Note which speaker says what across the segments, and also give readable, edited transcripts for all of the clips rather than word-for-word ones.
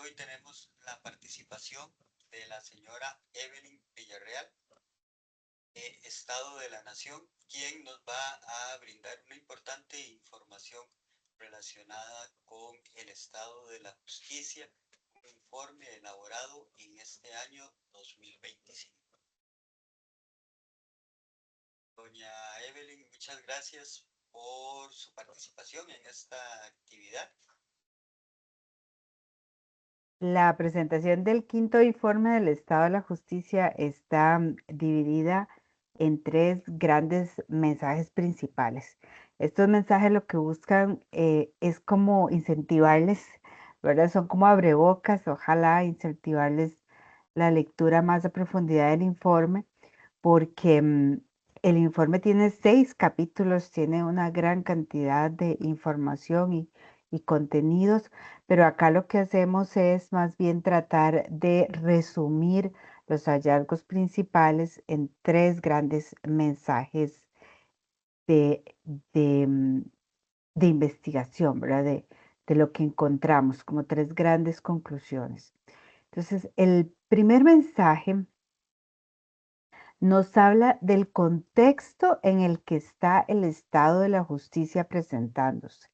Speaker 1: hoy tenemos la participación de la señora Evelyn Villarreal, Estado de la Nación, quien nos va a brindar una importante información relacionada con el estado de la justicia, un informe elaborado en este año 2025. Doña Evelyn, muchas gracias por su participación en esta actividad.
Speaker 2: La presentación del quinto informe del Estado de la Justicia está dividida en tres grandes mensajes principales. Estos mensajes lo que buscan es como incentivarles, ¿verdad? Son como abrebocas, ojalá incentivarles la lectura más a profundidad del informe, porque el informe tiene 6 capítulos, tiene una gran cantidad de información y contenidos, pero acá lo que hacemos es más bien tratar de resumir los hallazgos principales en 3 grandes mensajes de, de, mm, de investigación, ¿verdad? De lo que encontramos, como 3 grandes conclusiones. Entonces, el primer mensaje nos habla del contexto en el que está el estado de la justicia presentándose.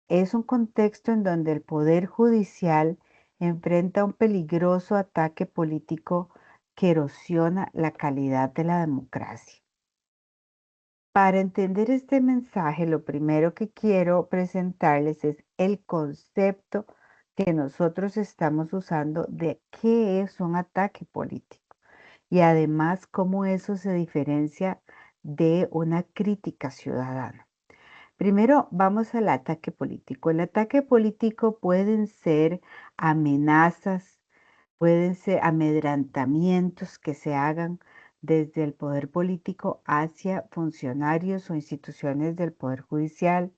Speaker 2: Es un contexto en donde el Poder Judicial enfrenta un peligroso ataque político que erosiona la calidad de la democracia. Para entender este mensaje, lo primero que quiero presentarles es el concepto que nosotros estamos usando de qué es un ataque político y además cómo eso se diferencia de una crítica ciudadana. Primero vamos al ataque político. El ataque político pueden ser amenazas, pueden ser amedrantamientos que se hagan desde el poder político hacia funcionarios o instituciones del poder judicial.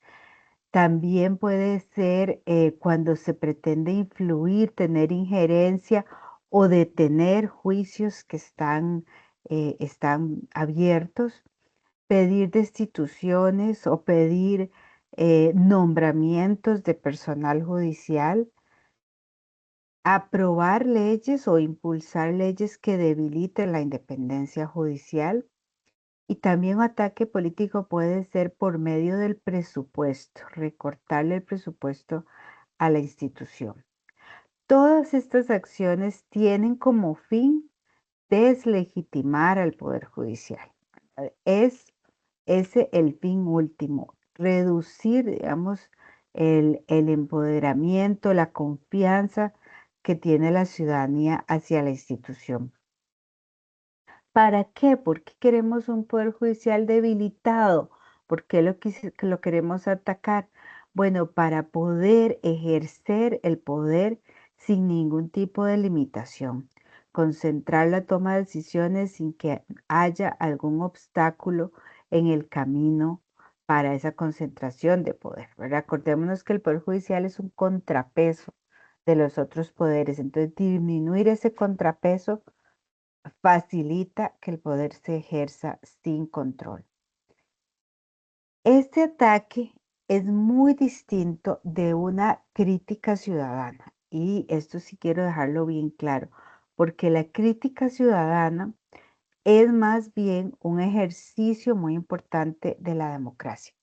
Speaker 2: También puede ser cuando se pretende influir, tener injerencia o detener juicios que están abiertos, pedir destituciones o pedir nombramientos de personal judicial, aprobar leyes o impulsar leyes que debiliten la independencia judicial. Y también un ataque político puede ser por medio del presupuesto, recortarle el presupuesto a la institución. Todas estas acciones tienen como fin deslegitimar al Poder Judicial. Es ese el fin último, reducir, digamos, el empoderamiento, la confianza que tiene la ciudadanía hacia la institución. ¿Para qué? ¿Por qué queremos un poder judicial debilitado? ¿Por qué lo queremos atacar? Bueno, para poder ejercer el poder sin ningún tipo de limitación, concentrar la toma de decisiones sin que haya algún obstáculo en el camino para esa concentración de poder, ¿verdad? Acordémonos que el poder judicial es un contrapeso de los otros poderes, entonces disminuir ese contrapeso facilita que el poder se ejerza sin control. Este ataque es muy distinto de una crítica ciudadana y esto sí quiero dejarlo bien claro, porque la crítica ciudadana es más bien un ejercicio muy importante de la democracia.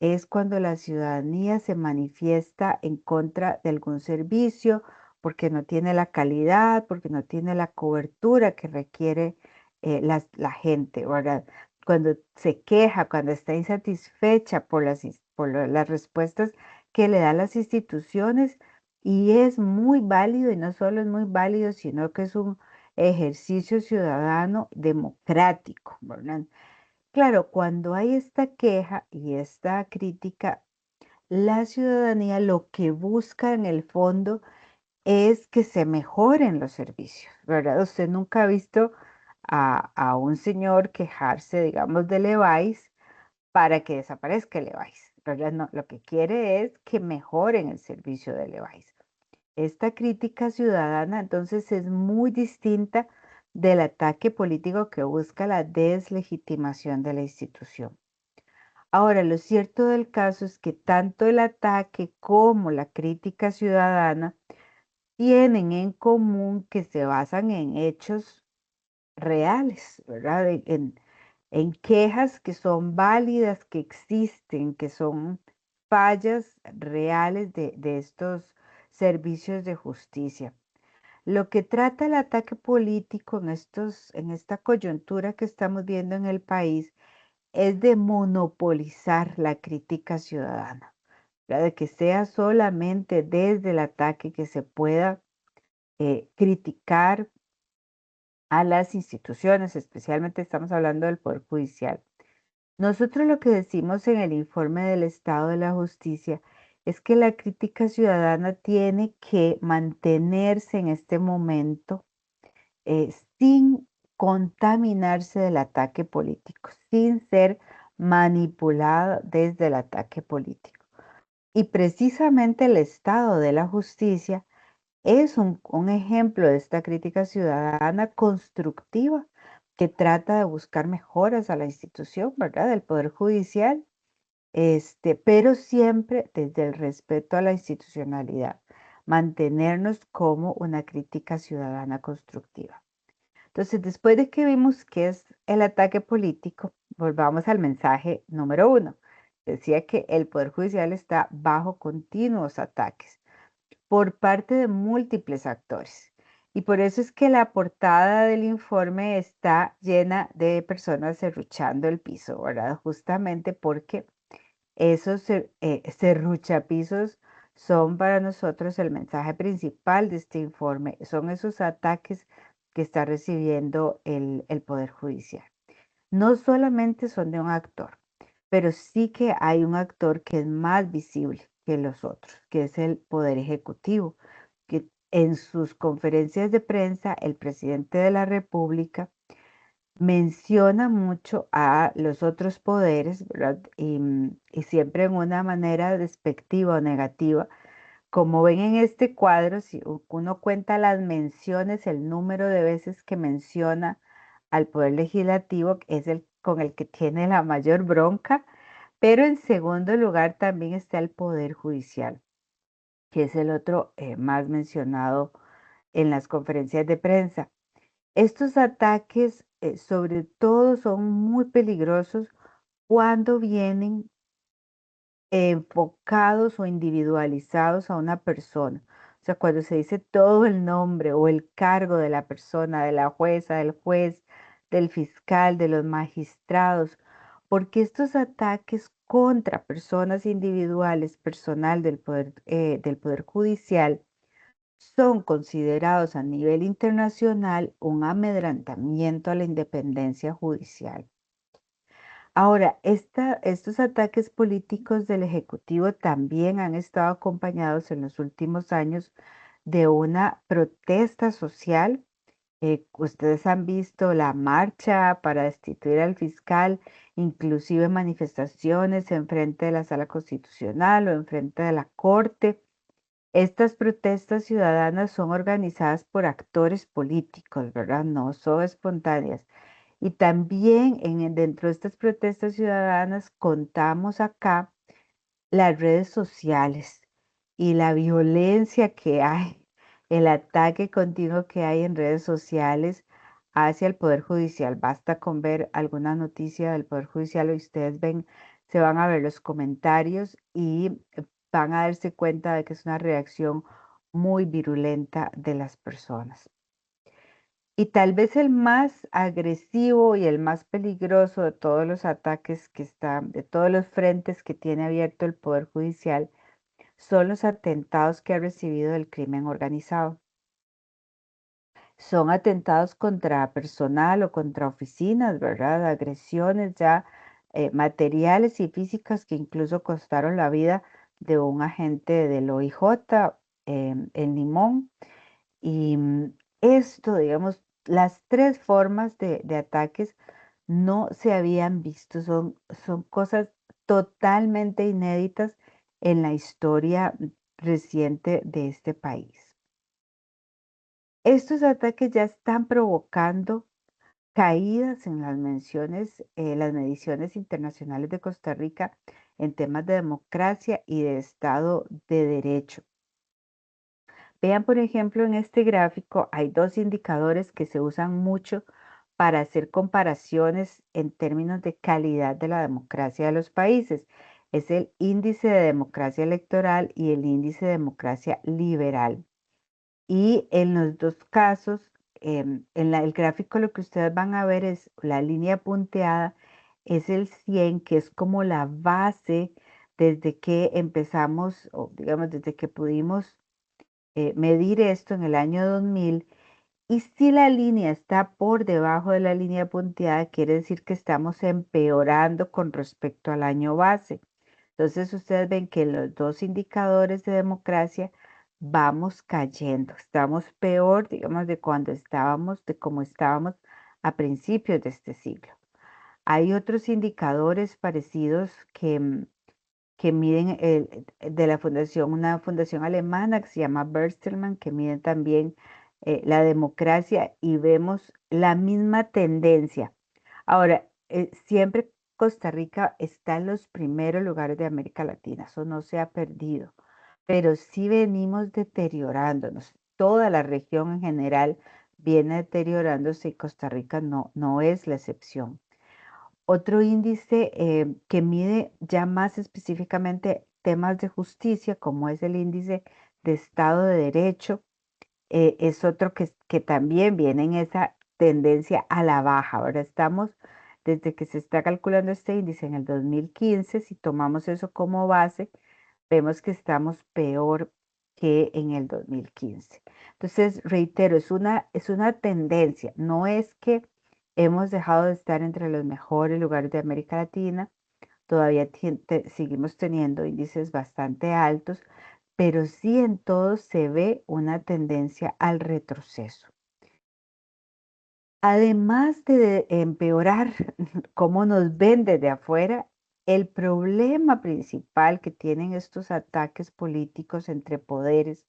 Speaker 2: Es cuando la ciudadanía se manifiesta en contra de algún servicio porque no tiene la calidad, porque no tiene la cobertura que requiere la gente, ¿verdad? Cuando se queja, cuando está insatisfecha por las respuestas que le dan las instituciones y es muy válido y no solo es muy válido, sino que es un ejercicio ciudadano democrático, ¿verdad? Claro, cuando hay esta queja y esta crítica, la ciudadanía lo que busca en el fondo es que se mejoren los servicios, ¿verdad? Usted nunca ha visto a un señor quejarse, digamos, de Levi's para que desaparezca el Levi's, ¿verdad? No, lo que quiere es que mejoren el servicio de Levi's. Esta crítica ciudadana entonces es muy distinta del ataque político que busca la deslegitimación de la institución. Ahora, lo cierto del caso es que tanto el ataque como la crítica ciudadana tienen en común que se basan en hechos reales, ¿verdad? En quejas que son válidas, que existen, que son fallas reales de estos servicios de justicia. Lo que trata el ataque político en esta coyuntura que estamos viendo en el país es de monopolizar la crítica ciudadana, ¿verdad? De que sea solamente desde el ataque que se pueda criticar a las instituciones, especialmente estamos hablando del Poder Judicial. Nosotros lo que decimos en el informe del Estado de la Justicia es que la crítica ciudadana tiene que mantenerse en este momento sin contaminarse del ataque político, sin ser manipulada desde el ataque político. Y precisamente el Estado de la Justicia es un ejemplo de esta crítica ciudadana constructiva que trata de buscar mejoras a la institución, ¿verdad? Del Poder Judicial, pero siempre desde el respeto a la institucionalidad, mantenernos como una crítica ciudadana constructiva. Entonces, después de que vimos qué es el ataque político, volvamos al mensaje número uno. Decía que el Poder Judicial está bajo continuos ataques por parte de múltiples actores. Y por eso es que la portada del informe está llena de personas serruchando el piso, ¿verdad? Justamente porque esos serruchapisos son para nosotros el mensaje principal de este informe. Son esos ataques que está recibiendo el Poder Judicial. No solamente son de un actor, pero sí que hay un actor que es más visible que los otros, que es el Poder Ejecutivo, que en sus conferencias de prensa el presidente de la República menciona mucho a los otros poderes, ¿verdad? Y siempre en una manera despectiva o negativa. Como ven en este cuadro, si uno cuenta las menciones, el número de veces que menciona al Poder Legislativo es el con el que tiene la mayor bronca, pero en segundo lugar también está el Poder Judicial, que es el otro más mencionado en las conferencias de prensa. Estos ataques, sobre todo, son muy peligrosos cuando vienen enfocados o individualizados a una persona. O sea, cuando se dice todo el nombre o el cargo de la persona, de la jueza, del juez, del fiscal, de los magistrados, porque estos ataques contra personas individuales, personal del poder judicial, son considerados a nivel internacional un amedrentamiento a la independencia judicial. Ahora, estos ataques políticos del Ejecutivo también han estado acompañados en los últimos años de una protesta social. Ustedes han visto la marcha para destituir al fiscal, inclusive manifestaciones en frente de la Sala Constitucional o en frente de la Corte. Estas protestas ciudadanas son organizadas por actores políticos, ¿verdad? No son espontáneas. Y también dentro de estas protestas ciudadanas contamos acá las redes sociales y la violencia que hay, el ataque continuo que hay en redes sociales hacia el Poder Judicial. Basta con ver alguna noticia del Poder Judicial y ustedes ven, se van a ver los comentarios y van a darse cuenta de que es una reacción muy virulenta de las personas. Y tal vez el más agresivo y el más peligroso de todos los ataques de todos los frentes que tiene abierto el Poder Judicial, son los atentados que ha recibido el crimen organizado. Son atentados contra personal o contra oficinas, ¿verdad? Agresiones ya materiales y físicas que incluso costaron la vida de un agente del OIJ en Limón. Y esto, digamos, las tres formas de ataques no se habían visto, son cosas totalmente inéditas en la historia reciente de este país. Estos ataques ya están provocando caídas en las mediciones internacionales de Costa Rica en temas de democracia y de Estado de Derecho. Vean, por ejemplo, en este gráfico hay dos indicadores que se usan mucho para hacer comparaciones en términos de calidad de la democracia de los países. Es el índice de democracia electoral y el índice de democracia liberal. Y en los dos casos, el gráfico lo que ustedes van a ver es la línea punteada, es el 100, que es como la base desde que empezamos, o digamos, desde que pudimos medir esto en el año 2000. Y si la línea está por debajo de la línea punteada, quiere decir que estamos empeorando con respecto al año base. Entonces ustedes ven que los dos indicadores de democracia vamos cayendo. Estamos peor, digamos, de cuando estábamos, de cómo estábamos a principios de este siglo. Hay otros indicadores parecidos que miden de la fundación, una fundación alemana que se llama Bertelsmann, que miden también la democracia y vemos la misma tendencia. Ahora, siempre Costa Rica está en los primeros lugares de América Latina, eso no se ha perdido, pero sí venimos deteriorándonos. Toda la región en general viene deteriorándose y Costa Rica no es la excepción. Otro índice que mide ya más específicamente temas de justicia, como es el índice de Estado de Derecho, es otro que también viene en esa tendencia a la baja. Ahora estamos, desde que se está calculando este índice en el 2015, si tomamos eso como base, vemos que estamos peor que en el 2015. Entonces, reitero, es una tendencia, no es que hemos dejado de estar entre los mejores lugares de América Latina, todavía seguimos teniendo índices bastante altos, pero sí en todo se ve una tendencia al retroceso. Además de empeorar cómo nos ven desde afuera, el problema principal que tienen estos ataques políticos entre poderes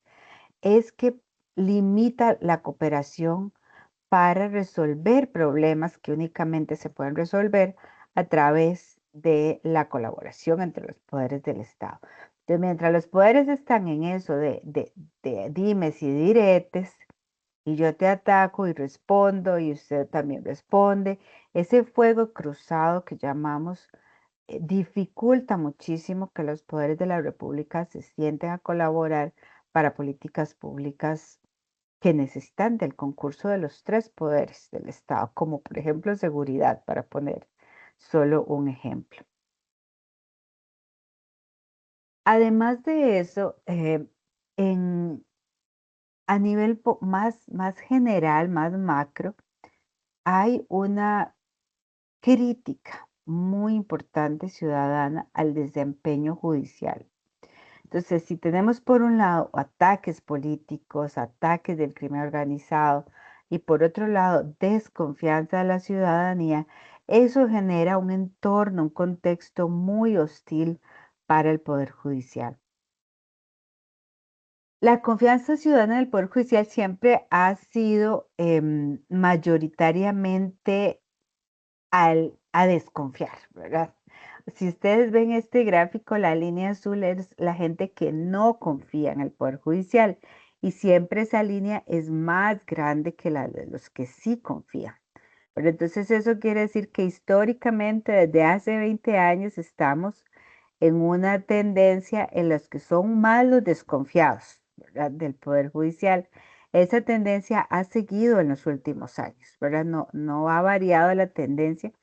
Speaker 2: es que limita la cooperación para resolver problemas que únicamente se pueden resolver a través de la colaboración entre los poderes del Estado. Entonces, mientras los poderes están en eso de dimes y diretes, y yo te ataco y respondo y usted también responde, ese fuego cruzado que llamamos dificulta muchísimo que los poderes de la República se sienten a colaborar para políticas públicas que necesitan del concurso de los tres poderes del Estado, como por ejemplo seguridad, para poner solo un ejemplo. Además de eso, a nivel más general, más macro, hay una crítica muy importante ciudadana al desempeño judicial. Entonces, si tenemos por un lado ataques políticos, ataques del crimen organizado y por otro lado desconfianza de la ciudadanía, eso genera un entorno, un contexto muy hostil para el Poder Judicial. La confianza ciudadana del Poder Judicial siempre ha sido mayoritariamente a desconfiar, ¿verdad? Si ustedes ven este gráfico, la línea azul es la gente que no confía en el Poder Judicial y siempre esa línea es más grande que la de los que sí confían. Pero entonces eso quiere decir que históricamente desde hace 20 años estamos en una tendencia en los que son más los desconfiados, ¿verdad?, del Poder Judicial. Esa tendencia ha seguido en los últimos años, ¿verdad? No ha variado la tendencia.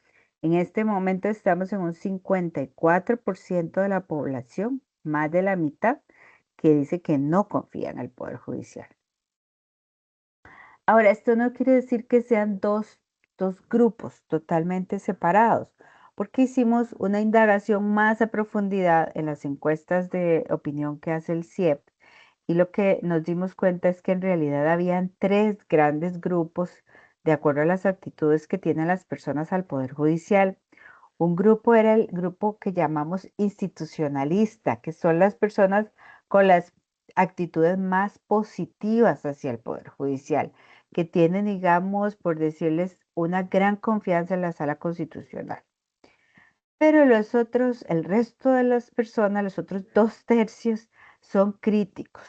Speaker 2: En este momento estamos en un 54% de la población, más de la mitad, que dice que no confía en el Poder Judicial. Ahora, esto no quiere decir que sean dos grupos totalmente separados, porque hicimos una indagación más a profundidad en las encuestas de opinión que hace el CIEP y lo que nos dimos cuenta es que en realidad habían tres grandes grupos de acuerdo a las actitudes que tienen las personas al Poder Judicial. Un grupo era el grupo que llamamos institucionalista, que son las personas con las actitudes más positivas hacia el Poder Judicial, que tienen, digamos, por decirles, una gran confianza en la sala constitucional. Pero los otros, el resto de las personas, los otros 2/3, son críticos.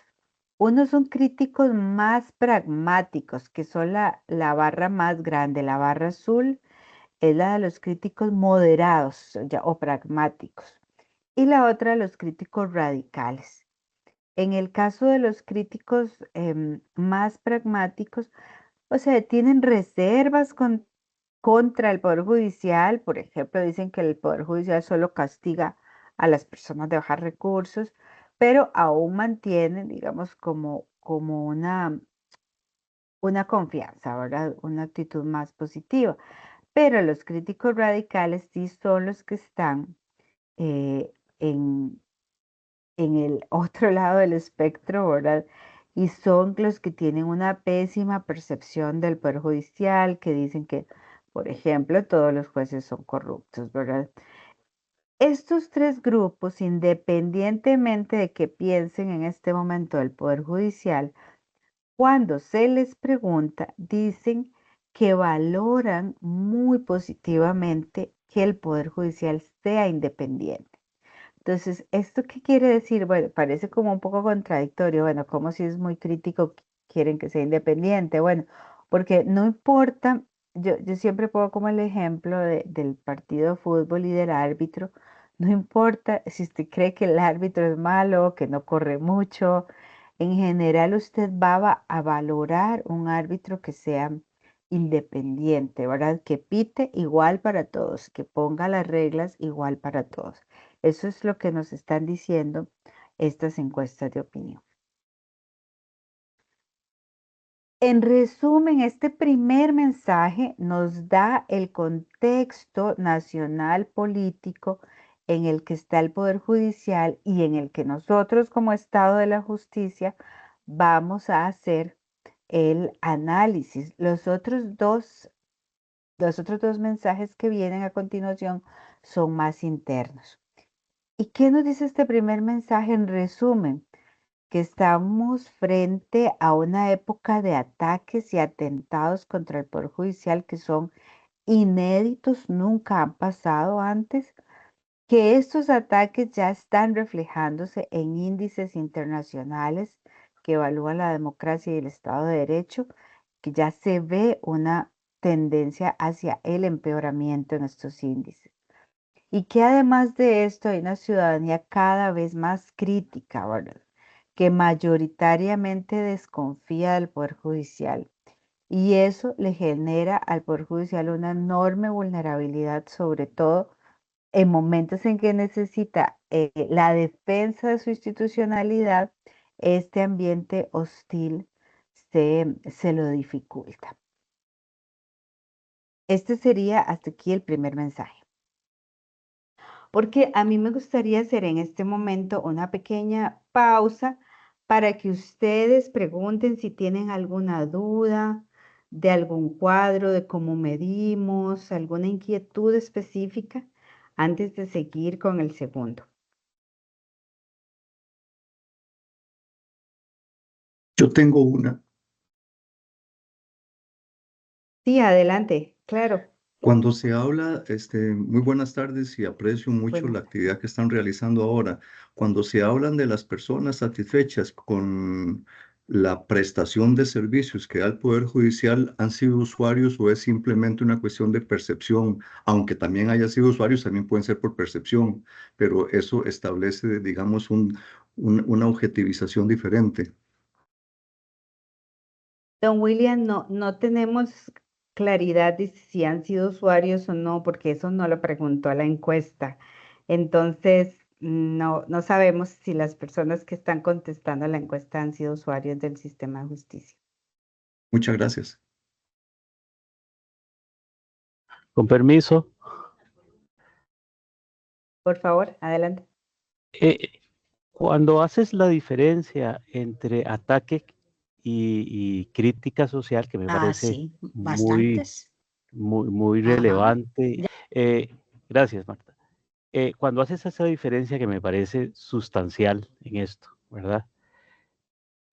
Speaker 2: Unos son críticos más pragmáticos, que son la barra más grande. La barra azul es la de los críticos moderados o pragmáticos. Y la otra, los críticos radicales. En el caso de los críticos más pragmáticos, o sea, tienen reservas contra el Poder Judicial. Por ejemplo, dicen que el Poder Judicial solo castiga a las personas de bajos recursos, pero aún mantienen, digamos, como una confianza, ¿verdad? Una actitud más positiva. Pero los críticos radicales sí son los que están eh, en, en el otro lado del espectro, ¿verdad? Y son los que tienen una pésima percepción del Poder Judicial, que dicen que, por ejemplo, todos los jueces son corruptos, ¿verdad? Estos tres grupos, independientemente de que piensen en este momento del Poder Judicial, cuando se les pregunta, dicen que valoran muy positivamente que el Poder Judicial sea independiente. Entonces, ¿esto qué quiere decir? Bueno, parece como un poco contradictorio. Bueno, como si es muy crítico, quieren que sea independiente. Bueno, porque no importa, yo siempre pongo como el ejemplo del partido de fútbol y del árbitro. No importa si usted cree que el árbitro es malo, que no corre mucho. En general, usted a valorar un árbitro que sea independiente, ¿verdad? Que pite igual para todos, que ponga las reglas igual para todos. Eso es lo que nos están diciendo estas encuestas de opinión. En resumen, este primer mensaje nos da el contexto nacional político en el que está el Poder Judicial y en el que nosotros como Estado de la Justicia vamos a hacer el análisis. Los otros dos mensajes que vienen a continuación son más internos. ¿Y qué nos dice este primer mensaje en resumen? Que estamos frente a una época de ataques y atentados contra el Poder Judicial que son inéditos, nunca han pasado antes, que estos ataques ya están reflejándose en índices internacionales que evalúan la democracia y el Estado de Derecho, que ya se ve una tendencia hacia el empeoramiento en estos índices. Y que además de esto hay una ciudadanía cada vez más crítica, ¿verdad? Que mayoritariamente desconfía del Poder Judicial. Y eso le genera al Poder Judicial una enorme vulnerabilidad, sobre todo en momentos en que necesita la defensa de su institucionalidad. Este ambiente hostil se lo dificulta. Este sería hasta aquí el primer mensaje. Porque a mí me gustaría hacer en este momento una pequeña pausa para que ustedes pregunten si tienen alguna duda de algún cuadro, de cómo medimos, alguna inquietud específica antes de seguir con el segundo.
Speaker 3: Yo tengo una.
Speaker 2: Sí, adelante, claro.
Speaker 3: Cuando se habla, muy buenas tardes y aprecio mucho
Speaker 2: Buenas
Speaker 3: la
Speaker 2: tardes.
Speaker 3: actividad que están realizando ahora. Cuando se hablan de las personas satisfechas con la prestación de servicios que da el Poder Judicial, ¿han sido usuarios o es simplemente una cuestión de percepción? Aunque también haya sido usuarios, también pueden ser por percepción, pero eso establece, digamos, una objetivización diferente.
Speaker 2: Don William, no tenemos claridad de si han sido usuarios o no, porque eso no lo preguntó la encuesta. Entonces, no sabemos si las personas que están contestando la encuesta han sido usuarios del sistema de justicia.
Speaker 3: Muchas gracias.
Speaker 4: Con permiso,
Speaker 2: Por favor, adelante.
Speaker 4: cuando haces la diferencia entre ataque y crítica social, que me parece
Speaker 5: Sí,
Speaker 4: muy,
Speaker 5: bastantes.
Speaker 4: muy
Speaker 5: Ajá.
Speaker 4: relevante, gracias, Marta. Cuando haces esa diferencia que me parece sustancial en esto, ¿verdad?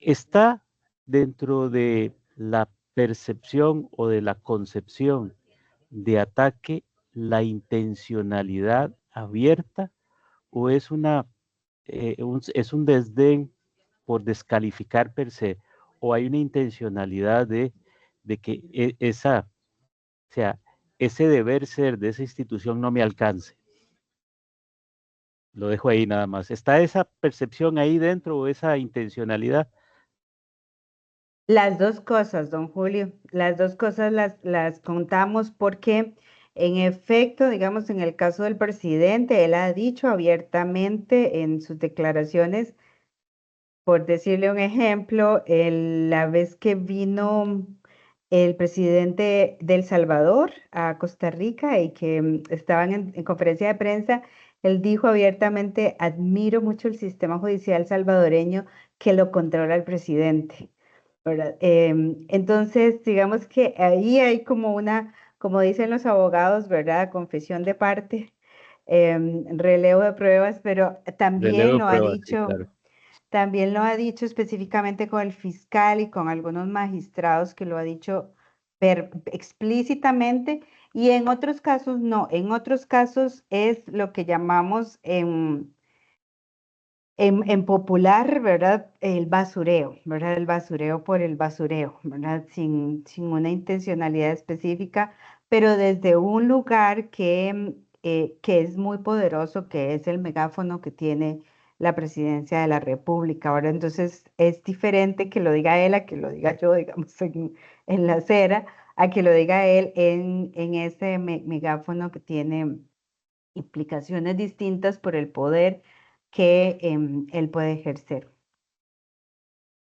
Speaker 4: Está dentro de la percepción o de la concepción de ataque la intencionalidad abierta o es es un desdén por descalificar per se, o hay una intencionalidad de que o sea, ese deber ser de esa institución no me alcance. Lo dejo ahí nada más. ¿Está esa percepción ahí dentro o esa intencionalidad?
Speaker 2: Las dos cosas, don Julio, las dos cosas las contamos porque en efecto, digamos, en el caso del presidente, él ha dicho abiertamente en sus declaraciones, por decirle un ejemplo, la vez que vino el presidente de El Salvador a Costa Rica y que estaban en conferencia de prensa, él dijo abiertamente, admiro mucho el sistema judicial salvadoreño que lo controla el presidente, ¿verdad? Entonces, digamos que ahí hay como como dicen los abogados, ¿verdad? Confesión de parte, relevo de pruebas, pero también
Speaker 4: Relevo
Speaker 2: lo ha
Speaker 4: pruebas, sí,
Speaker 2: dicho.
Speaker 4: claro.
Speaker 2: También lo ha dicho específicamente con el fiscal y con algunos magistrados que lo ha dicho explícitamente y en otros casos no. En otros casos es lo que llamamos en popular, ¿verdad? El basureo, ¿verdad? El basureo por el basureo, ¿verdad? Sin una intencionalidad específica, pero desde un lugar que es muy poderoso, que es el megáfono que tiene la presidencia de la República. Ahora, entonces, es diferente que lo diga él a que lo diga yo, digamos, en la acera, a que lo diga él en ese megáfono que tiene implicaciones distintas por el poder que él puede ejercer.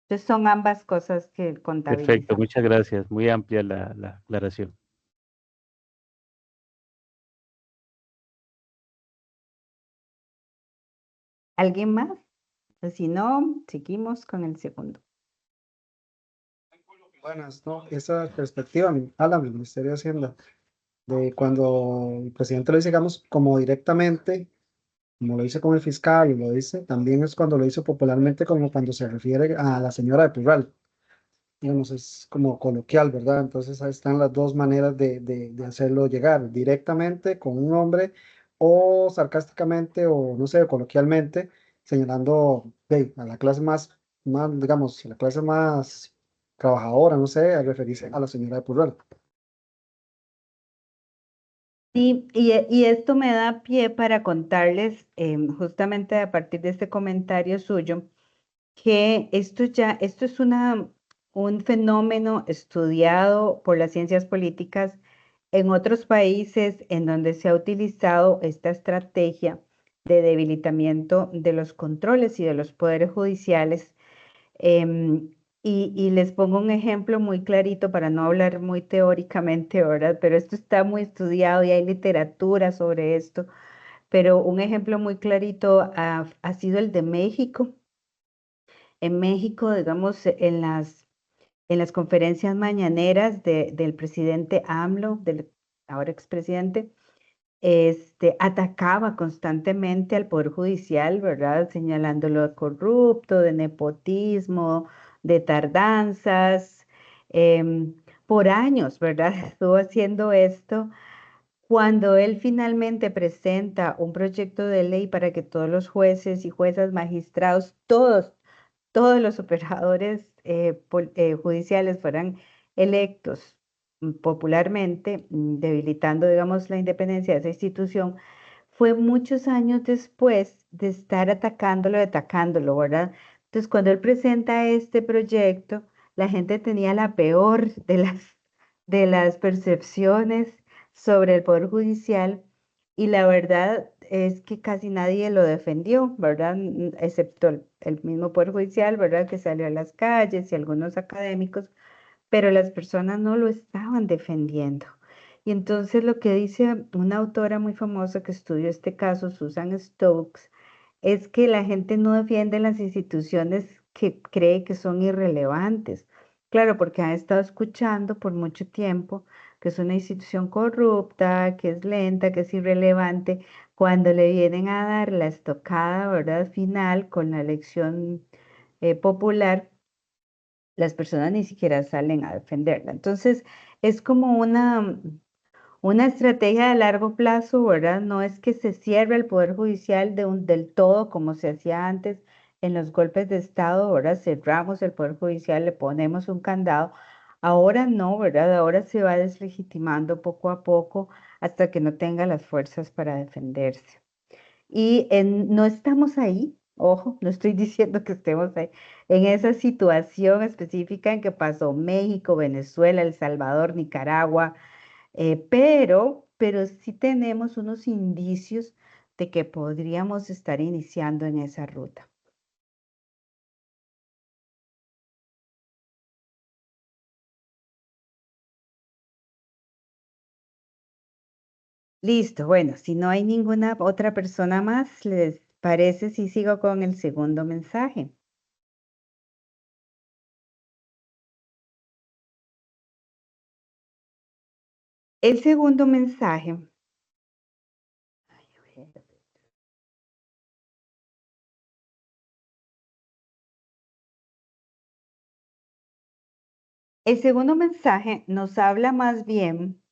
Speaker 2: Entonces son ambas cosas que
Speaker 4: Perfecto,
Speaker 2: contabilizan.
Speaker 4: muchas gracias. Muy amplia la aclaración.
Speaker 2: ¿Alguien más? Pues si no, seguimos con el segundo.
Speaker 5: Buenas, ¿no? Esa perspectiva me habla del Ministerio de Hacienda, de cuando el presidente lo dice, digamos, como directamente, como lo dice con el fiscal y lo dice, también es cuando lo dice popularmente, como cuando se refiere a la señora de Purral. Digamos, es como coloquial, ¿verdad? Entonces ahí están las dos maneras de hacerlo llegar, directamente con un nombre o sarcásticamente o no sé, coloquialmente, señalando a la clase más, digamos, la clase más trabajadora, no sé, al referirse a la señora de Purral.
Speaker 2: Sí, y esto me da pie para contarles, justamente a partir de este comentario suyo, que esto es un fenómeno estudiado por las ciencias políticas en otros países en donde se ha utilizado esta estrategia de debilitamiento de los controles y de los poderes judiciales. Y les pongo un ejemplo muy clarito para no hablar muy teóricamente, ¿verdad? Pero esto está muy estudiado y hay literatura sobre esto. Pero un ejemplo muy clarito ha sido el de México. En México, digamos, en las conferencias mañaneras del presidente AMLO, del ahora expresidente, atacaba constantemente al Poder Judicial, ¿verdad? Señalándolo de corrupto, de nepotismo, de tardanzas. em, por años, ¿verdad? Estuvo haciendo esto. Cuando él finalmente presenta un proyecto de ley para que todos los jueces y juezas, magistrados, todos los operadores judiciales fueran electos popularmente, debilitando, digamos, la independencia de esa institución, fue muchos años después de estar atacándolo, ¿verdad? Entonces, cuando él presenta este proyecto, la gente tenía la peor de las percepciones sobre el Poder Judicial y la verdad es que casi nadie lo defendió, ¿verdad? Excepto el mismo Poder Judicial, ¿verdad? Que salió a las calles y algunos académicos, pero las personas no lo estaban defendiendo. Y entonces lo que dice una autora muy famosa que estudió este caso, Susan Stokes, es que la gente no defiende las instituciones que cree que son irrelevantes. Claro, porque ha estado escuchando por mucho tiempo que es una institución corrupta, que es lenta, que es irrelevante, cuando le vienen a dar la estocada, ¿verdad? Final con la elección popular, las personas ni siquiera salen a defenderla. Entonces, es como una estrategia de largo plazo, ¿verdad? No es que se cierre el Poder Judicial del todo como se hacía antes en los golpes de Estado, ahora cerramos el Poder Judicial, le ponemos un candado. Ahora no, ¿verdad? Ahora se va deslegitimando poco a poco hasta que no tenga las fuerzas para defenderse. Y no estamos ahí, ojo, no estoy diciendo que estemos ahí, en esa situación específica en que pasó México, Venezuela, El Salvador, Nicaragua, pero sí tenemos unos indicios de que podríamos estar iniciando en esa ruta. Listo, bueno, si no hay ninguna otra persona más, ¿les parece si sigo con el segundo mensaje? El segundo mensaje. Ay, a ver. El segundo mensaje nos habla más bien,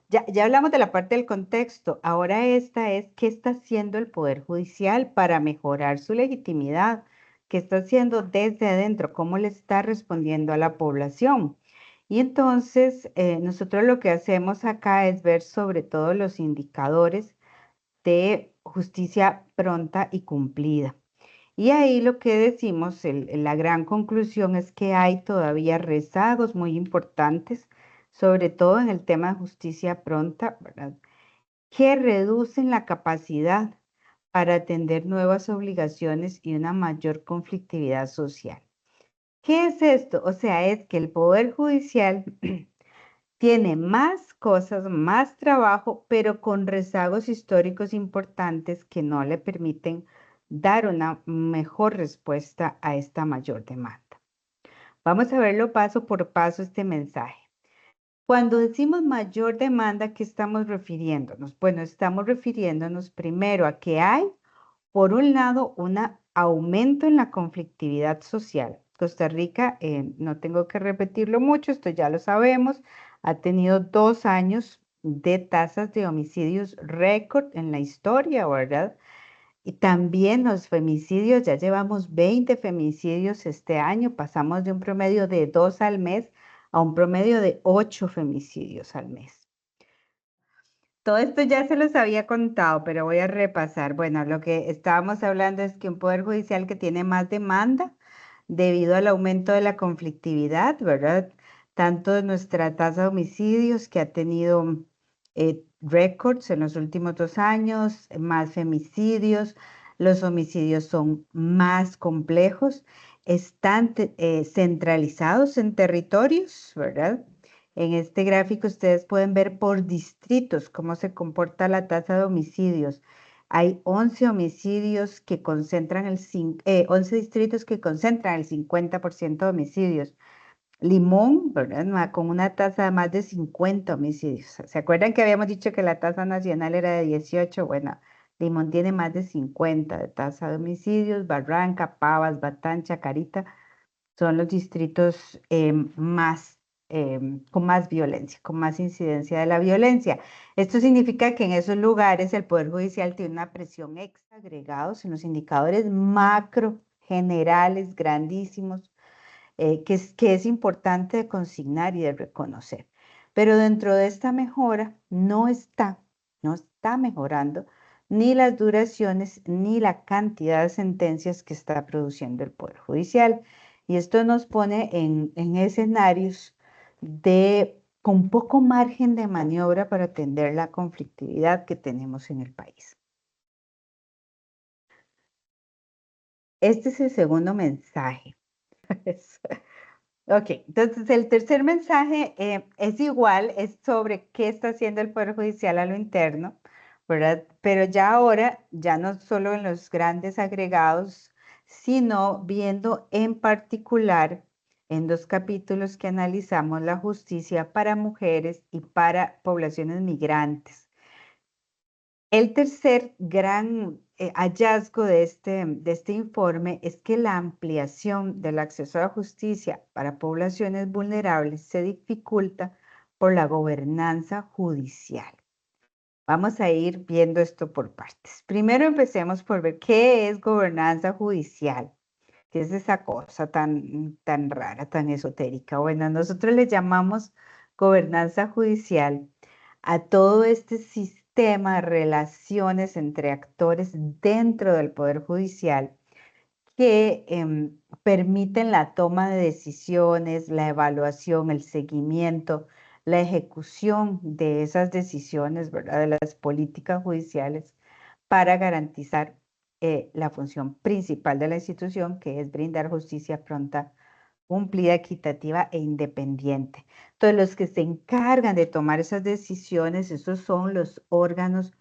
Speaker 2: ya hablamos de la parte del contexto, ahora esta es qué está haciendo el Poder Judicial para mejorar su legitimidad, qué está haciendo desde adentro, cómo le está respondiendo a la población. Y entonces nosotros lo que hacemos acá es ver sobre todo los indicadores de justicia pronta y cumplida. Y ahí lo que decimos, la gran conclusión es que hay todavía rezagos muy importantes, sobre todo en el tema de justicia pronta, ¿verdad? Que reducen la capacidad para atender nuevas obligaciones y una mayor conflictividad social. ¿Qué es esto? O sea, es que el Poder Judicial tiene más cosas, más trabajo, pero con rezagos históricos importantes que no le permiten dar una mejor respuesta a esta mayor demanda. Vamos a verlo paso por paso este mensaje. Cuando decimos mayor demanda, ¿a qué estamos refiriéndonos? Bueno, estamos refiriéndonos primero a que hay, por un lado, un aumento en la conflictividad social. Costa Rica, no tengo que repetirlo mucho, esto ya lo sabemos, ha tenido 2 años de tasas de homicidios récord en la historia, ¿verdad? Y también los femicidios, ya llevamos 20 femicidios este año, pasamos de un promedio de 2 al mes a un promedio de 8 femicidios al mes. Todo esto ya se los había contado, pero voy a repasar. Bueno, lo que estábamos hablando es que un poder judicial que tiene más demanda debido al aumento de la conflictividad, ¿verdad? Tanto de nuestra tasa de homicidios que ha tenido récords en los últimos 2 años, más femicidios, los homicidios son más complejos, están centralizados en territorios, ¿verdad? En este gráfico ustedes pueden ver por distritos cómo se comporta la tasa de homicidios. Hay 11 homicidios que concentran 11 distritos que concentran el 50% de homicidios. Limón, ¿verdad? Con una tasa de más de 50 homicidios. ¿Se acuerdan que habíamos dicho que la tasa nacional era de 18? Bueno, Limón tiene más de 50 de tasa de homicidios. Barranca, Pavas, Batán, Chacarita son los distritos con más violencia, con más incidencia de la violencia. Esto significa que en esos lugares el Poder Judicial tiene una presión extra agregados en los indicadores macro, generales, grandísimos, que es importante de consignar y de reconocer. Pero dentro de esta mejora no está mejorando ni las duraciones ni la cantidad de sentencias que está produciendo el Poder Judicial. Y esto nos pone en escenarios con poco margen de maniobra para atender la conflictividad que tenemos en el país. Este es el segundo mensaje. Ok, entonces el tercer mensaje es igual, es sobre qué está haciendo el Poder Judicial a lo interno, ¿verdad? Pero ya ahora, ya no solo en los grandes agregados, sino viendo en particular en 2 capítulos que analizamos la justicia para mujeres y para poblaciones migrantes. El tercer gran hallazgo de este informe es que la ampliación del acceso a la justicia para poblaciones vulnerables se dificulta por la gobernanza judicial. Vamos a ir viendo esto por partes. Primero empecemos por ver qué es gobernanza judicial. ¿Qué es esa cosa tan rara, tan esotérica? Bueno, nosotros le llamamos gobernanza judicial a todo este sistema de relaciones entre actores dentro del Poder Judicial que permiten la toma de decisiones, la evaluación, el seguimiento, la ejecución de esas decisiones, ¿verdad? De las políticas judiciales para garantizar la función principal de la institución, que es brindar justicia pronta, cumplida, equitativa e independiente. Entonces, los que se encargan de tomar esas decisiones, esos son los órganos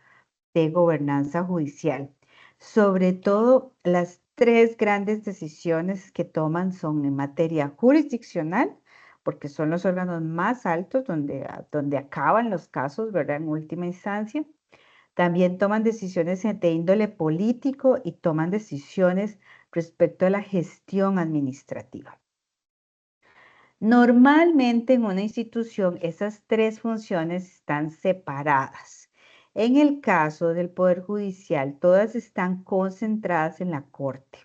Speaker 2: de gobernanza judicial. Sobre todo, las tres grandes decisiones que toman son en materia jurisdiccional, porque son los órganos más altos donde acaban los casos, ¿verdad? En última instancia. También toman decisiones de índole político y toman decisiones respecto a la gestión administrativa. Normalmente en una institución esas tres funciones están separadas. En el caso del Poder Judicial, todas están concentradas en la Corte.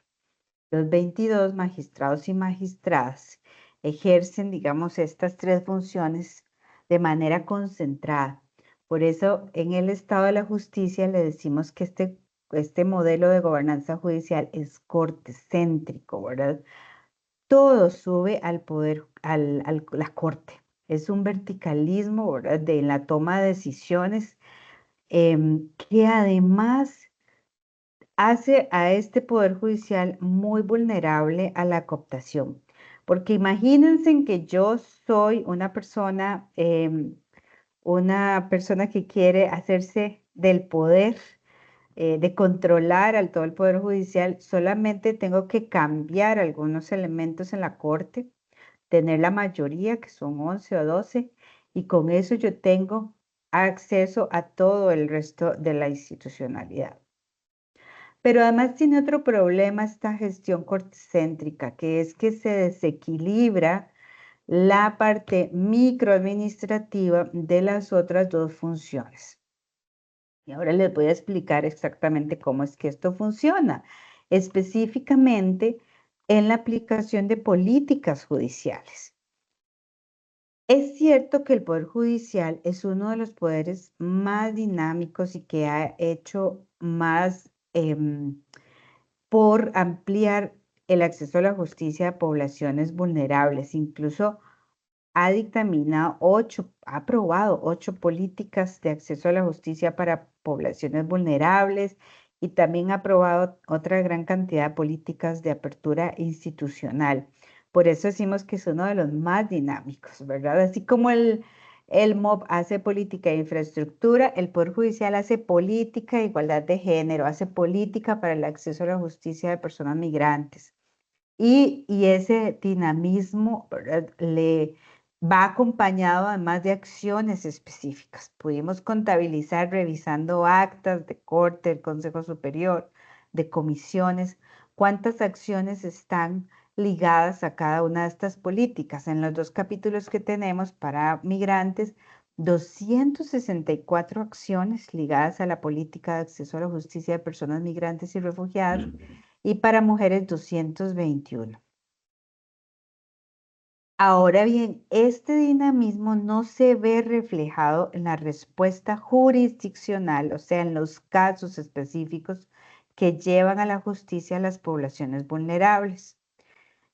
Speaker 2: Los 22 magistrados y magistradas ejercen, digamos, estas tres funciones de manera concentrada. Por eso, en el estado de la justicia le decimos que este modelo de gobernanza judicial es corte-céntrico, ¿verdad? Todo sube al poder, la corte. Es un verticalismo, ¿verdad? De la toma de decisiones que además hace a este poder judicial muy vulnerable a la cooptación. Porque imagínense que yo soy una persona que quiere hacerse del poder, de controlar al todo el Poder Judicial, solamente tengo que cambiar algunos elementos en la Corte, tener la mayoría, que son 11 o 12, y con eso yo tengo acceso a todo el resto de la institucionalidad. Pero además tiene otro problema esta gestión cortocéntrica, que es que se desequilibra la parte microadministrativa de las otras dos funciones. Y ahora les voy a explicar exactamente cómo es que esto funciona, específicamente en la aplicación de políticas judiciales. Es cierto que el Poder Judicial es uno de los poderes más dinámicos y que ha hecho más por ampliar el acceso a la justicia a poblaciones vulnerables. Incluso ha aprobado 8 políticas de acceso a la justicia para poblaciones vulnerables y también ha aprobado otra gran cantidad de políticas de apertura institucional. Por eso decimos que es uno de los más dinámicos, ¿verdad? Así como el MOB hace política de infraestructura, el Poder Judicial hace política de igualdad de género, hace política para el acceso a la justicia de personas migrantes. Y ese dinamismo, ¿verdad? Le va acompañado además de acciones específicas. Pudimos contabilizar revisando actas de corte, del Consejo Superior, de comisiones, cuántas acciones están ligadas a cada una de estas políticas. En los 2 capítulos que tenemos para migrantes, 264 acciones ligadas a la política de acceso a la justicia de personas migrantes y refugiadas, y para mujeres 221. Ahora bien, este dinamismo no se ve reflejado en la respuesta jurisdiccional, o sea, en los casos específicos que llevan a la justicia a las poblaciones vulnerables.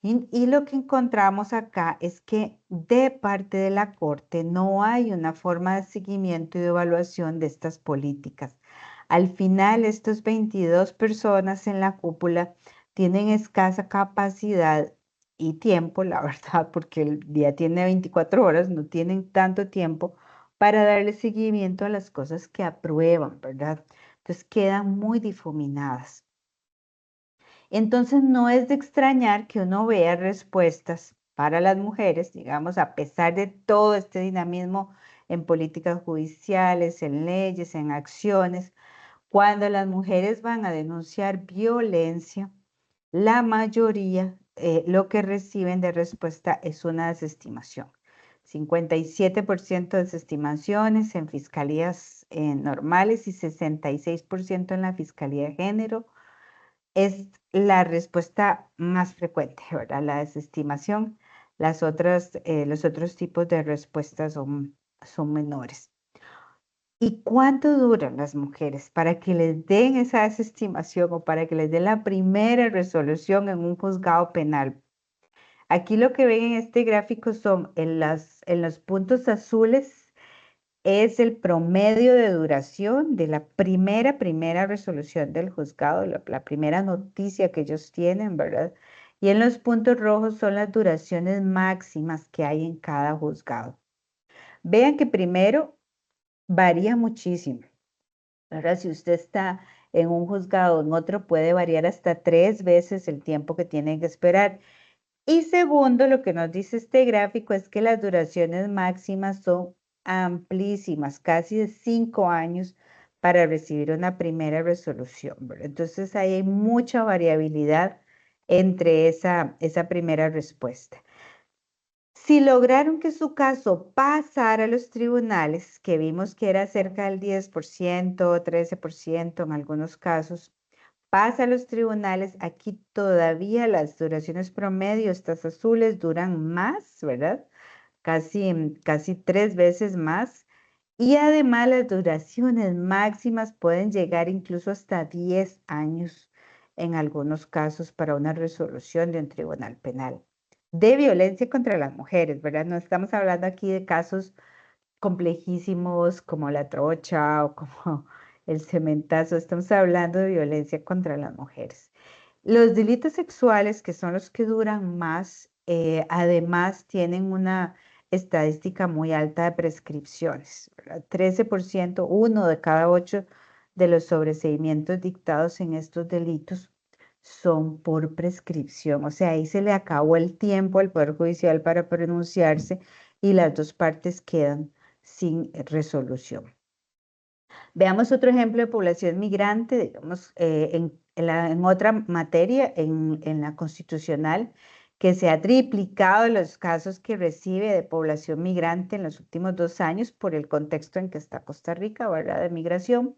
Speaker 2: Y lo que encontramos acá es que de parte de la Corte no hay una forma de seguimiento y de evaluación de estas políticas. Al final, estos 22 personas en la cúpula tienen escasa capacidad y tiempo, la verdad, porque el día tiene 24 horas, no tienen tanto tiempo para darle seguimiento a las cosas que aprueban, ¿verdad? Entonces quedan muy difuminadas. Entonces no es de extrañar que uno vea respuestas para las mujeres, digamos, a pesar de todo este dinamismo en políticas judiciales, en leyes, en acciones, cuando las mujeres van a denunciar violencia, la mayoría lo que reciben de respuesta es una desestimación. 57% de desestimaciones en fiscalías normales y 66% en la Fiscalía de Género. es la respuesta más frecuente, ¿verdad? La desestimación. Los otros tipos de respuestas son menores. ¿Y cuánto duran las mujeres para que les den esa desestimación o para que les den la primera resolución en un juzgado penal? Aquí lo que ven en este gráfico son en los puntos azules es el promedio de duración de la primera resolución del juzgado, la primera noticia que ellos tienen, ¿verdad? Y en los puntos rojos son las duraciones máximas que hay en cada juzgado. Vean que primero varía muchísimo. Ahora, si usted está en un juzgado, en otro puede variar hasta 3 veces el tiempo que tienen que esperar. Y segundo, lo que nos dice este gráfico es que las duraciones máximas son amplísimas, casi de 5 años para recibir una primera resolución, ¿verdad? Entonces ahí hay mucha variabilidad entre esa primera respuesta. Si lograron que su caso pasara a los tribunales, que vimos que era cerca del 10%, 13% en algunos casos, pasa a los tribunales, aquí todavía las duraciones promedio, estas azules, duran más, ¿verdad? Casi 3 veces más. Y además las duraciones máximas pueden llegar incluso hasta 10 años en algunos casos para una resolución de un tribunal penal de violencia contra las mujeres, ¿verdad? No estamos hablando aquí de casos complejísimos como la trocha o como el cementazo, estamos hablando de violencia contra las mujeres. Los delitos sexuales, que son los que duran más, además tienen una estadística muy alta de prescripciones, ¿verdad? 13%, 1 de cada 8 de los sobreseimientos dictados en estos delitos son por prescripción, o sea, ahí se le acabó el tiempo al Poder Judicial para pronunciarse y las dos partes quedan sin resolución. Veamos otro ejemplo de población migrante, digamos, en otra materia, en la constitucional, que se ha triplicado los casos que recibe de población migrante en los últimos 2 años por el contexto en que está Costa Rica, ¿verdad? De migración.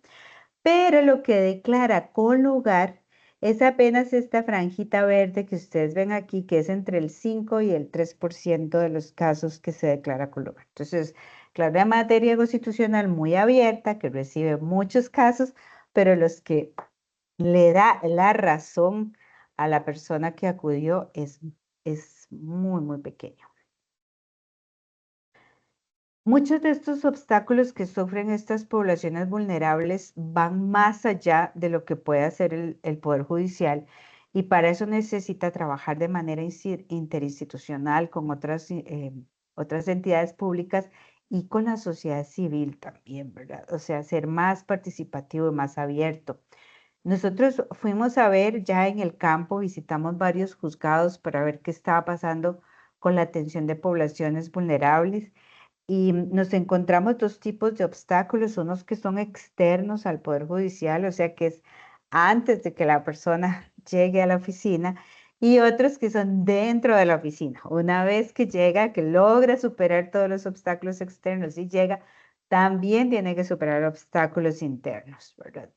Speaker 2: Pero lo que declara con lugar es apenas esta franjita verde que ustedes ven aquí, que es entre el 5 y el 3% de los casos que se declara con lugar. Entonces, claro, una materia constitucional muy abierta que recibe muchos casos, pero los que le da la razón a la persona que acudió es muy, muy pequeño. Muchos de estos obstáculos que sufren estas poblaciones vulnerables van más allá de lo que puede hacer el Poder Judicial y para eso necesita trabajar de manera interinstitucional con otras entidades públicas y con la sociedad civil también, ¿verdad? O sea, ser más participativo y más abierto. Nosotros fuimos a ver ya en el campo, visitamos varios juzgados para ver qué estaba pasando con la atención de poblaciones vulnerables. Y nos encontramos 2 tipos de obstáculos, unos que son externos al Poder Judicial, o sea que es antes de que la persona llegue a la oficina, y otros que son dentro de la oficina. Una vez que llega, que logra superar todos los obstáculos externos y llega, también tiene que superar obstáculos internos, ¿verdad?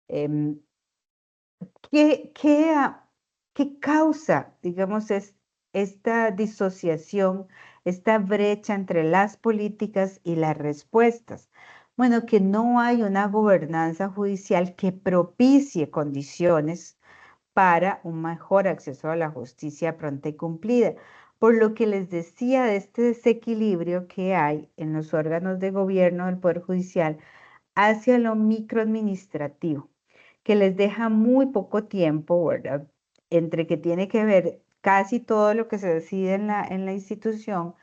Speaker 2: Em, ¿Qué causa, digamos, esta disociación, esta brecha entre las políticas y las respuestas? Bueno, que no hay una gobernanza judicial que propicie condiciones para un mejor acceso a la justicia pronta y cumplida. Por lo que les decía de este desequilibrio que hay en los órganos de gobierno del Poder Judicial hacia lo microadministrativo, que les deja muy poco tiempo, ¿verdad? Entre que tiene que ver casi todo lo que se decide en la institución,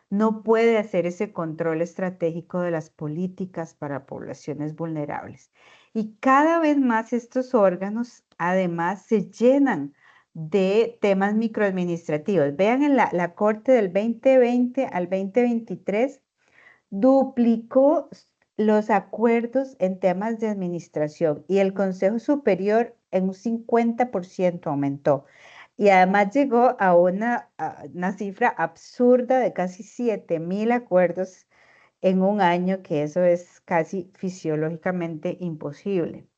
Speaker 2: no puede hacer ese control estratégico de las políticas para poblaciones vulnerables. Y cada vez más estos órganos, además, se llenan de temas microadministrativos. Vean en la Corte del 2020 al 2023, duplicó los acuerdos en temas de administración y el Consejo Superior en un 50% aumentó. Y además llegó a una cifra absurda de casi 7,000 acuerdos en un año, que eso es casi fisiológicamente imposible.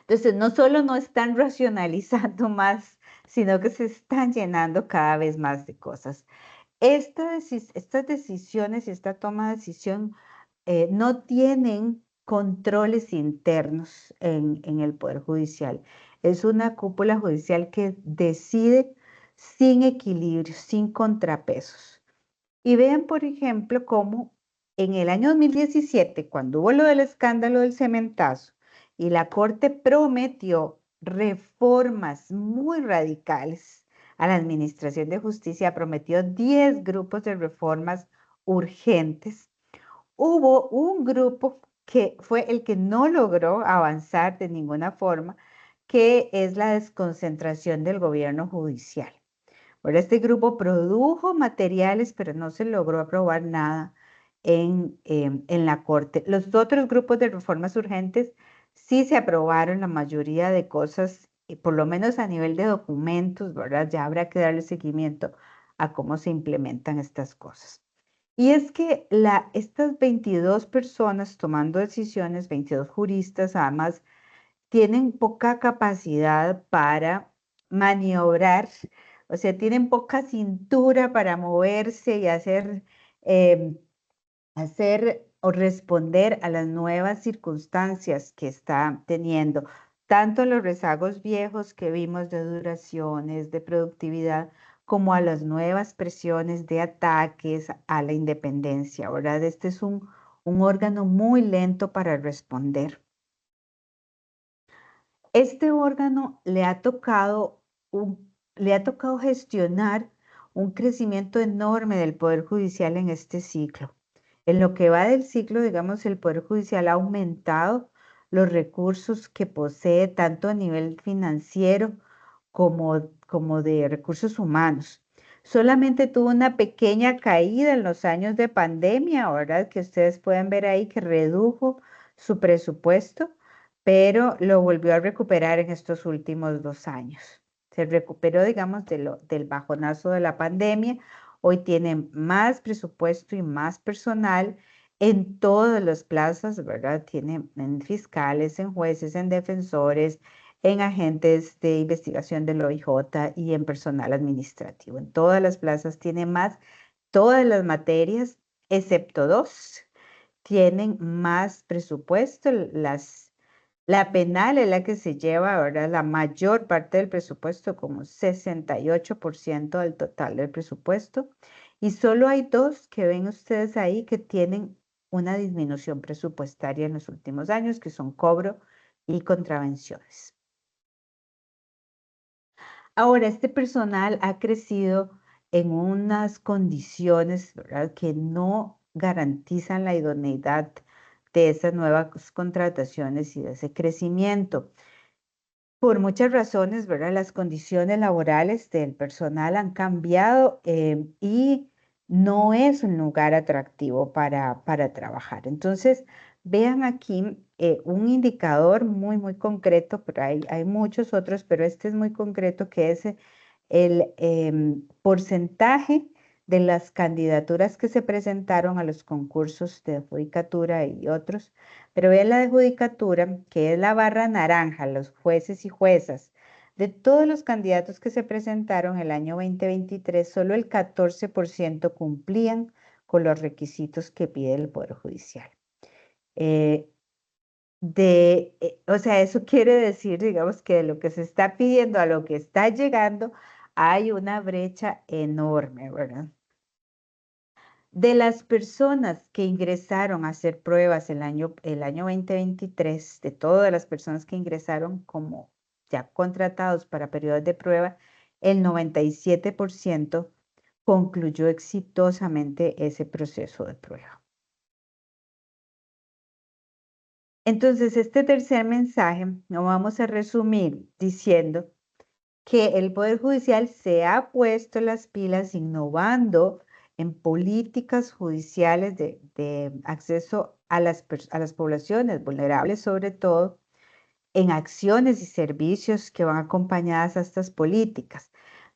Speaker 2: Entonces, no solo no están racionalizando más, sino que se están llenando cada vez más de cosas. Estas decisiones y esta toma de decisión no tienen controles internos en el Poder Judicial. Es una cúpula judicial que decide sin equilibrio, sin contrapesos. Y vean, por ejemplo, cómo en el año 2017, cuando hubo lo del escándalo del cementazo, y la Corte prometió reformas muy radicales a la Administración de Justicia, prometió 10 grupos de reformas urgentes. Hubo un grupo que fue el que no logró avanzar de ninguna forma, que es la desconcentración del gobierno judicial. Ahora, este grupo produjo materiales, pero no se logró aprobar nada en la Corte. Los otros grupos de reformas urgentes sí se aprobaron la mayoría de cosas, por lo menos a nivel de documentos, ¿verdad? Ya habrá que darle seguimiento a cómo se implementan estas cosas. Y es que estas 22 personas tomando decisiones, 22 juristas, además, tienen poca capacidad para maniobrar, o sea, tienen poca cintura para moverse y hacer o responder a las nuevas circunstancias que está teniendo, tanto los rezagos viejos que vimos de duraciones, de productividad, como a las nuevas presiones de ataques a la independencia, ¿verdad? Este es un órgano muy lento para responder. Este órgano le ha tocado gestionar un crecimiento enorme del Poder Judicial en este ciclo. En lo que va del ciclo, digamos, el Poder Judicial ha aumentado los recursos que posee tanto a nivel financiero como de recursos humanos. Solamente tuvo una pequeña caída en los años de pandemia, ¿verdad? Que ustedes pueden ver ahí que redujo su presupuesto, pero lo volvió a recuperar en estos últimos 2 años. Se recuperó, digamos, del bajonazo de la pandemia. Hoy tiene más presupuesto y más personal en todas las plazas, ¿verdad? Tiene en fiscales, en jueces, en defensores, en agentes de investigación del OIJ y en personal administrativo. En todas las plazas tiene más, todas las materias, excepto 2, tienen más presupuesto. La penal es la que se lleva ahora la mayor parte del presupuesto, como 68% del total del presupuesto. Y solo hay 2 que ven ustedes ahí que tienen una disminución presupuestaria en los últimos años, que son cobro y contravenciones. Ahora, este personal ha crecido en unas condiciones, ¿verdad?, que no garantizan la idoneidad de esas nuevas contrataciones y de ese crecimiento. Por muchas razones, ¿verdad? Las condiciones laborales del personal han cambiado y no es un lugar atractivo para trabajar. Entonces, vean aquí un indicador muy concreto, pero hay muchos otros, pero este es muy concreto, que es el porcentaje de las candidaturas que se presentaron a los concursos de judicatura y otros. Pero vean la de judicatura, que es la barra naranja, los jueces y juezas. De todos los candidatos que se presentaron el año 2023, solo el 14% cumplían con los requisitos que pide el Poder Judicial. O sea, eso quiere decir, digamos, que de lo que se está pidiendo a lo que está llegando, hay una brecha enorme, ¿verdad? De las personas que ingresaron a hacer pruebas el año 2023, de todas las personas que ingresaron como ya contratados para periodos de prueba, el 97% concluyó exitosamente ese proceso de prueba. Entonces, este tercer mensaje lo vamos a resumir diciendo que el Poder Judicial se ha puesto las pilas innovando en políticas judiciales de acceso a las poblaciones vulnerables, sobre todo en acciones y servicios que van acompañadas a estas políticas,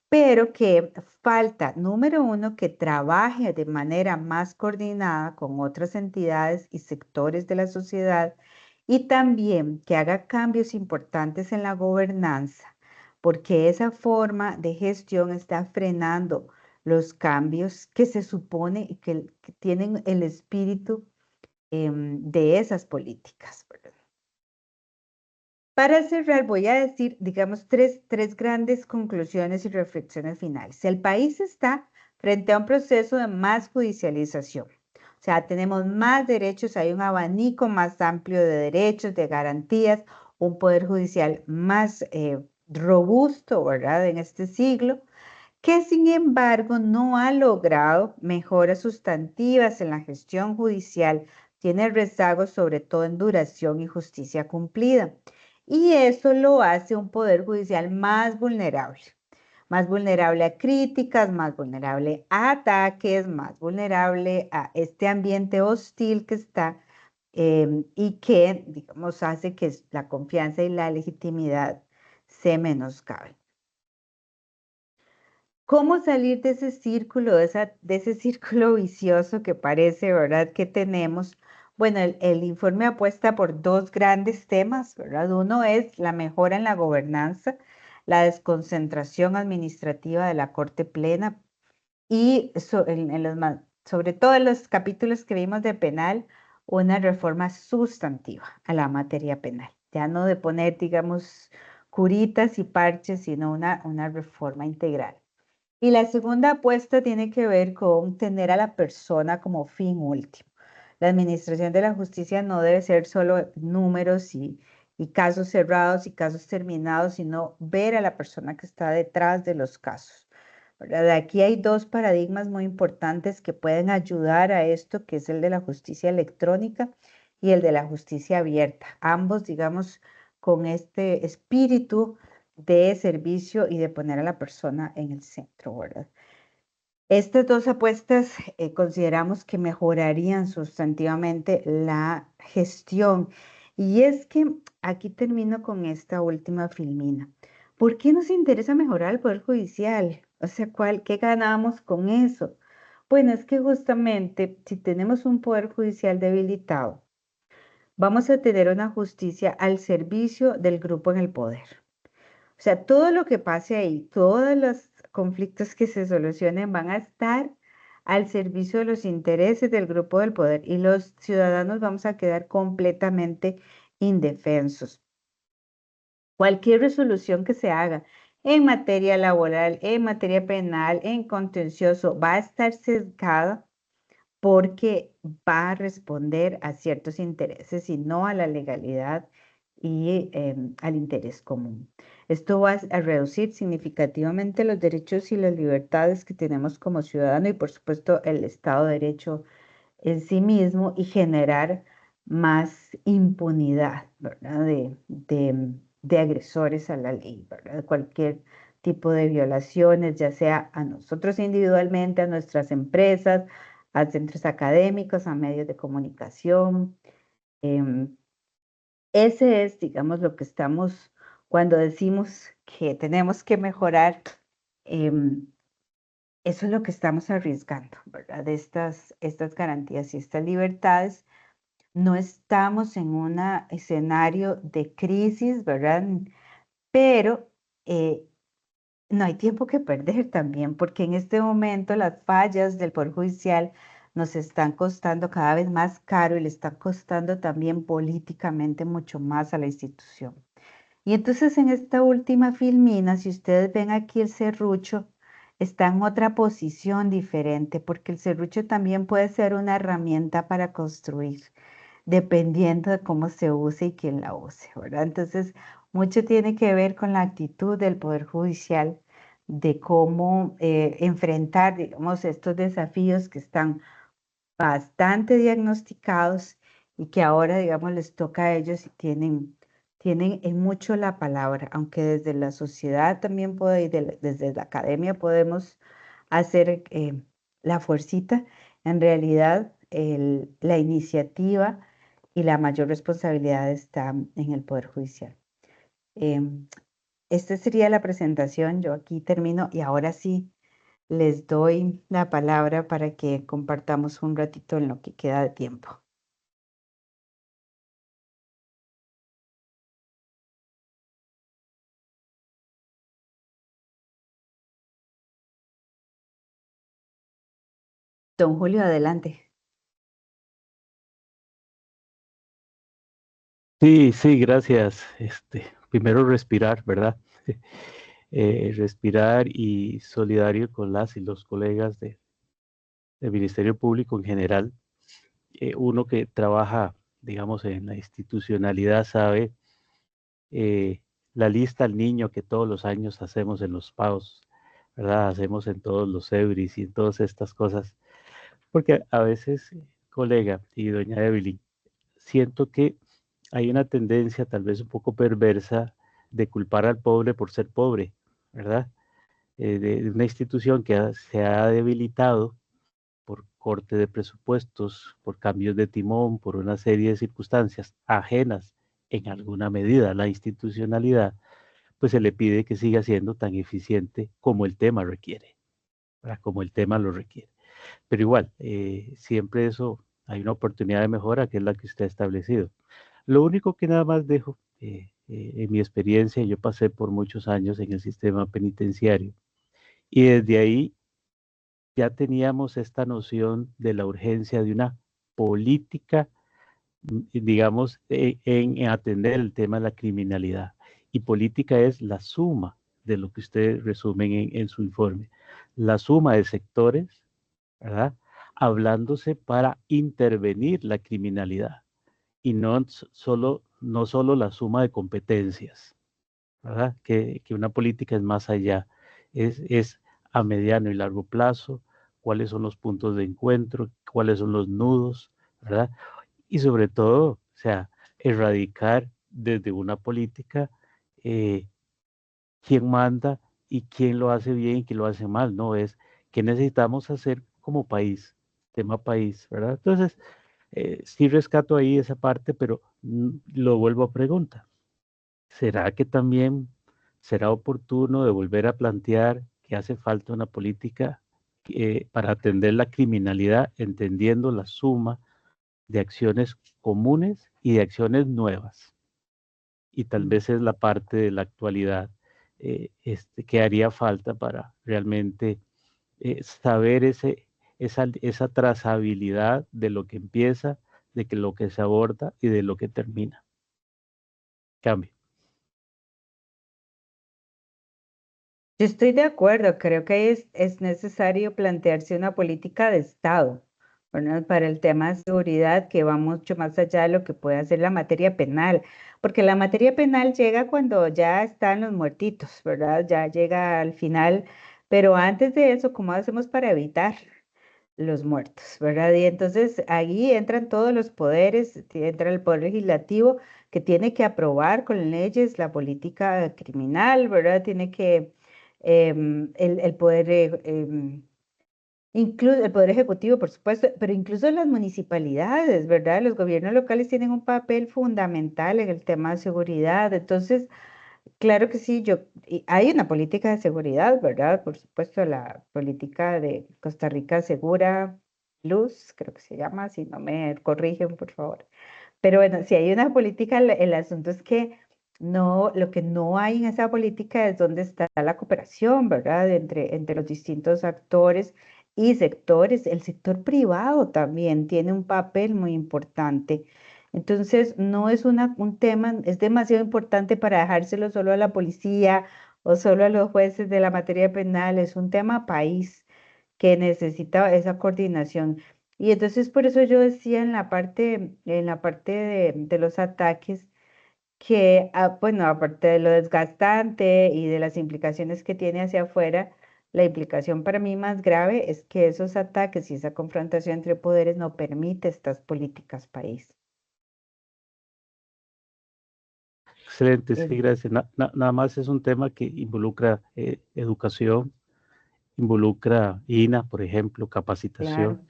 Speaker 2: pero que falta, número 1, que trabaje de manera más coordinada con otras entidades y sectores de la sociedad, y también que haga cambios importantes en la gobernanza, porque esa forma de gestión está frenando los cambios que se supone y que tienen el espíritu de esas políticas, ¿verdad? Para cerrar, voy a decir, digamos, tres grandes conclusiones y reflexiones finales. El país está frente a un proceso de más judicialización. O sea, tenemos más derechos, hay un abanico más amplio de derechos, de garantías, un poder judicial más robusto, ¿verdad? En este siglo, que sin embargo no ha logrado mejoras sustantivas en la gestión judicial, tiene rezagos sobre todo en duración y justicia cumplida. Y eso lo hace un poder judicial más vulnerable a críticas, más vulnerable a ataques, más vulnerable a este ambiente hostil que está y que, digamos, hace que la confianza y la legitimidad se menoscaben. ¿Cómo salir de ese círculo, de ese círculo vicioso que parece, ¿verdad?, que tenemos? Bueno, el informe apuesta por dos grandes temas, ¿verdad? Uno es la mejora en la gobernanza, la desconcentración administrativa de la Corte Plena y sobre todo en los capítulos que vimos de penal, una reforma sustantiva a la materia penal. Ya no de poner, digamos, curitas y parches, sino una reforma integral. Y la segunda apuesta tiene que ver con tener a la persona como fin último. La administración de la justicia no debe ser solo números y casos cerrados y casos terminados, sino ver a la persona que está detrás de los casos, ¿verdad? Aquí hay dos paradigmas muy importantes que pueden ayudar a esto, que es el de la justicia electrónica y el de la justicia abierta. Ambos, digamos, con este espíritu de servicio y de poner a la persona en el centro, ¿verdad? Estas dos apuestas consideramos que mejorarían sustantivamente la gestión. Y es que aquí termino con esta última filmina. ¿Por qué nos interesa mejorar el Poder Judicial? O sea, ¿qué ganamos con eso? Bueno, es que justamente si tenemos un Poder Judicial debilitado, vamos a tener una justicia al servicio del grupo en el poder. O sea, todo lo que pase ahí, todos los conflictos que se solucionen van a estar al servicio de los intereses del grupo del poder y los ciudadanos vamos a quedar completamente indefensos. Cualquier resolución que se haga en materia laboral, en materia penal, en contencioso, va a estar sesgada porque va a responder a ciertos intereses y no a la legalidad y al interés común. Esto va a reducir significativamente los derechos y las libertades que tenemos como ciudadano y por supuesto el Estado de Derecho en sí mismo y generar más impunidad, ¿verdad? De agresores a la ley, ¿verdad? Cualquier tipo de violaciones, ya sea a nosotros individualmente, a nuestras empresas, a centros académicos, a medios de comunicación. Ese es, digamos, lo que estamos cuando decimos que tenemos que mejorar. Eso es lo que estamos arriesgando, ¿verdad? Estas garantías y estas libertades. No estamos en un escenario de crisis, ¿verdad? Pero no hay tiempo que perder también, porque en este momento las fallas del Poder Judicial nos están costando cada vez más caro y le están costando también políticamente mucho más a la institución. Y entonces en esta última filmina, si ustedes ven aquí el serrucho, está en otra posición diferente, porque el serrucho también puede ser una herramienta para construir, dependiendo de cómo se use y quién la use, ¿verdad? Entonces, mucho tiene que ver con la actitud del Poder Judicial, de cómo enfrentar, digamos, estos desafíos que están bastante diagnosticados y que ahora, digamos, les toca a ellos y tienen en mucho la palabra, aunque desde la sociedad también puede, y desde la academia podemos hacer la fuercita, en realidad la iniciativa y la mayor responsabilidad está en el Poder Judicial. Esta sería la presentación, yo aquí termino y ahora sí les doy la palabra para que compartamos un ratito en lo que queda de tiempo. Don Julio, adelante.
Speaker 4: Sí, gracias. Primero respirar, ¿verdad? Respirar y solidario con las y los colegas del Ministerio Público en general. Uno que trabaja, digamos, en la institucionalidad sabe la lista al niño que todos los años hacemos en los PAOs, ¿verdad? Hacemos en todos los EBRIs y en todas estas cosas. Porque a veces, colega y doña Evelyn, siento que hay una tendencia tal vez un poco perversa de culpar al pobre por ser pobre, ¿verdad? De una institución que se ha debilitado por corte de presupuestos, por cambios de timón, por una serie de circunstancias ajenas en alguna medida a la institucionalidad, pues se le pide que siga siendo tan eficiente como el tema requiere, ¿verdad? Como el tema lo requiere. Pero igual, siempre eso, hay una oportunidad de mejora que es la que usted ha establecido. Lo único que nada más dejo, en mi experiencia, yo pasé por muchos años en el sistema penitenciario y desde ahí ya teníamos esta noción de la urgencia de una política, digamos, en atender el tema de la criminalidad. Y política es la suma de lo que ustedes resumen en su informe, la suma de sectores, ¿verdad? Hablándose para intervenir la criminalidad y no solo la suma de competencias, ¿verdad? Que una política es más allá, es a mediano y largo plazo, cuáles son los puntos de encuentro, cuáles son los nudos, ¿verdad? Y sobre todo, o sea, erradicar desde una política eh, quién manda y quién lo hace bien y quién lo hace mal, ¿no? Es qué necesitamos hacer como país, tema país, ¿verdad? Entonces, sí rescato ahí esa parte, pero lo vuelvo a preguntar. ¿Será que también será oportuno de volver a plantear que hace falta una política para atender la criminalidad, entendiendo la suma de acciones comunes y de acciones nuevas? Y tal vez es la parte de la actualidad que haría falta para realmente saber esa trazabilidad de lo que empieza, de que lo que se aborda y de lo que termina. Cambio.
Speaker 2: Yo estoy de acuerdo, creo que es necesario plantearse una política de Estado, ¿verdad? Para el tema de seguridad que va mucho más allá de lo que puede hacer la materia penal, porque la materia penal llega cuando ya están los muertitos, ¿verdad? Ya llega al final, pero antes de eso, ¿cómo hacemos para evitar los muertos, ¿verdad? Y entonces ahí entran todos los poderes, entra el poder legislativo que tiene que aprobar con leyes la política criminal, ¿verdad? Tiene que el poder, incluso el poder ejecutivo, por supuesto, pero incluso las municipalidades, ¿verdad? Los gobiernos locales tienen un papel fundamental en el tema de seguridad. Entonces, claro que sí, y hay una política de seguridad, ¿verdad? Por supuesto, la política de Costa Rica Segura, Luz, creo que se llama, si no me corrigen, por favor. Pero bueno, si hay una política, el asunto es que no, lo que no hay en esa política es dónde está la cooperación, ¿verdad? Entre los distintos actores y sectores. El sector privado también tiene un papel muy importante. Entonces, no es un tema, es demasiado importante para dejárselo solo a la policía o solo a los jueces de la materia penal. Es un tema país que necesita esa coordinación. Y entonces por eso yo decía en la parte de los ataques que, bueno, aparte de lo desgastante y de las implicaciones que tiene hacia afuera, la implicación para mí más grave es que esos ataques y esa confrontación entre poderes no permite estas políticas país.
Speaker 4: Excelente, sí,
Speaker 2: Eh,
Speaker 4: gracias. Nada más es un tema que involucra educación, involucra INA, por ejemplo, capacitación,
Speaker 2: claro.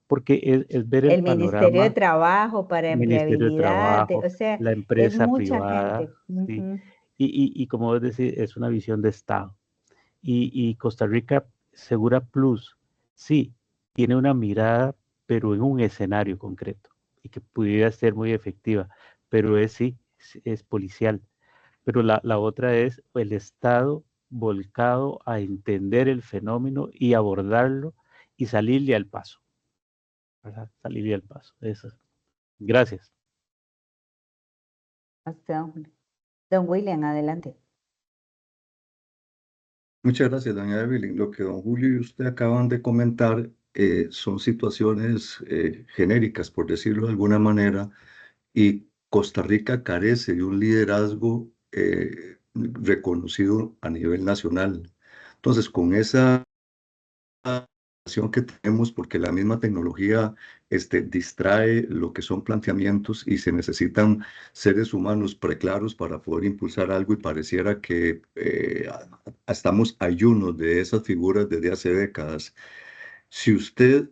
Speaker 4: porque es ver el
Speaker 2: El Ministerio de
Speaker 4: panorama,
Speaker 2: Trabajo para
Speaker 4: Ministerio de
Speaker 2: empleabilidad,
Speaker 4: Trabajo,
Speaker 2: o sea,
Speaker 4: la
Speaker 2: es
Speaker 4: empresa
Speaker 2: mucha
Speaker 4: privada,
Speaker 2: gente.
Speaker 4: ¿sí?
Speaker 2: Ujú.
Speaker 4: Y como vos decís, es una visión de Estado. Y Costa Rica Segura Plus, sí, tiene una mirada, pero en un escenario concreto, y que pudiera ser muy efectiva, pero sí, es policial. Pero la otra es el Estado volcado a entender el fenómeno y abordarlo y salirle al paso, ¿verdad? Salirle al paso. Eso. Gracias.
Speaker 2: A usted, don William, adelante.
Speaker 3: Muchas gracias, doña Evelyn. Lo que don Julio y usted acaban de comentar son situaciones genéricas, por decirlo de alguna manera, y Costa Rica carece de un liderazgo reconocido a nivel nacional. Entonces, con esa que tenemos, porque la misma tecnología distrae lo que son planteamientos y se necesitan seres humanos preclaros para poder impulsar algo y pareciera que estamos ayunos de esas figuras desde hace décadas. Si usted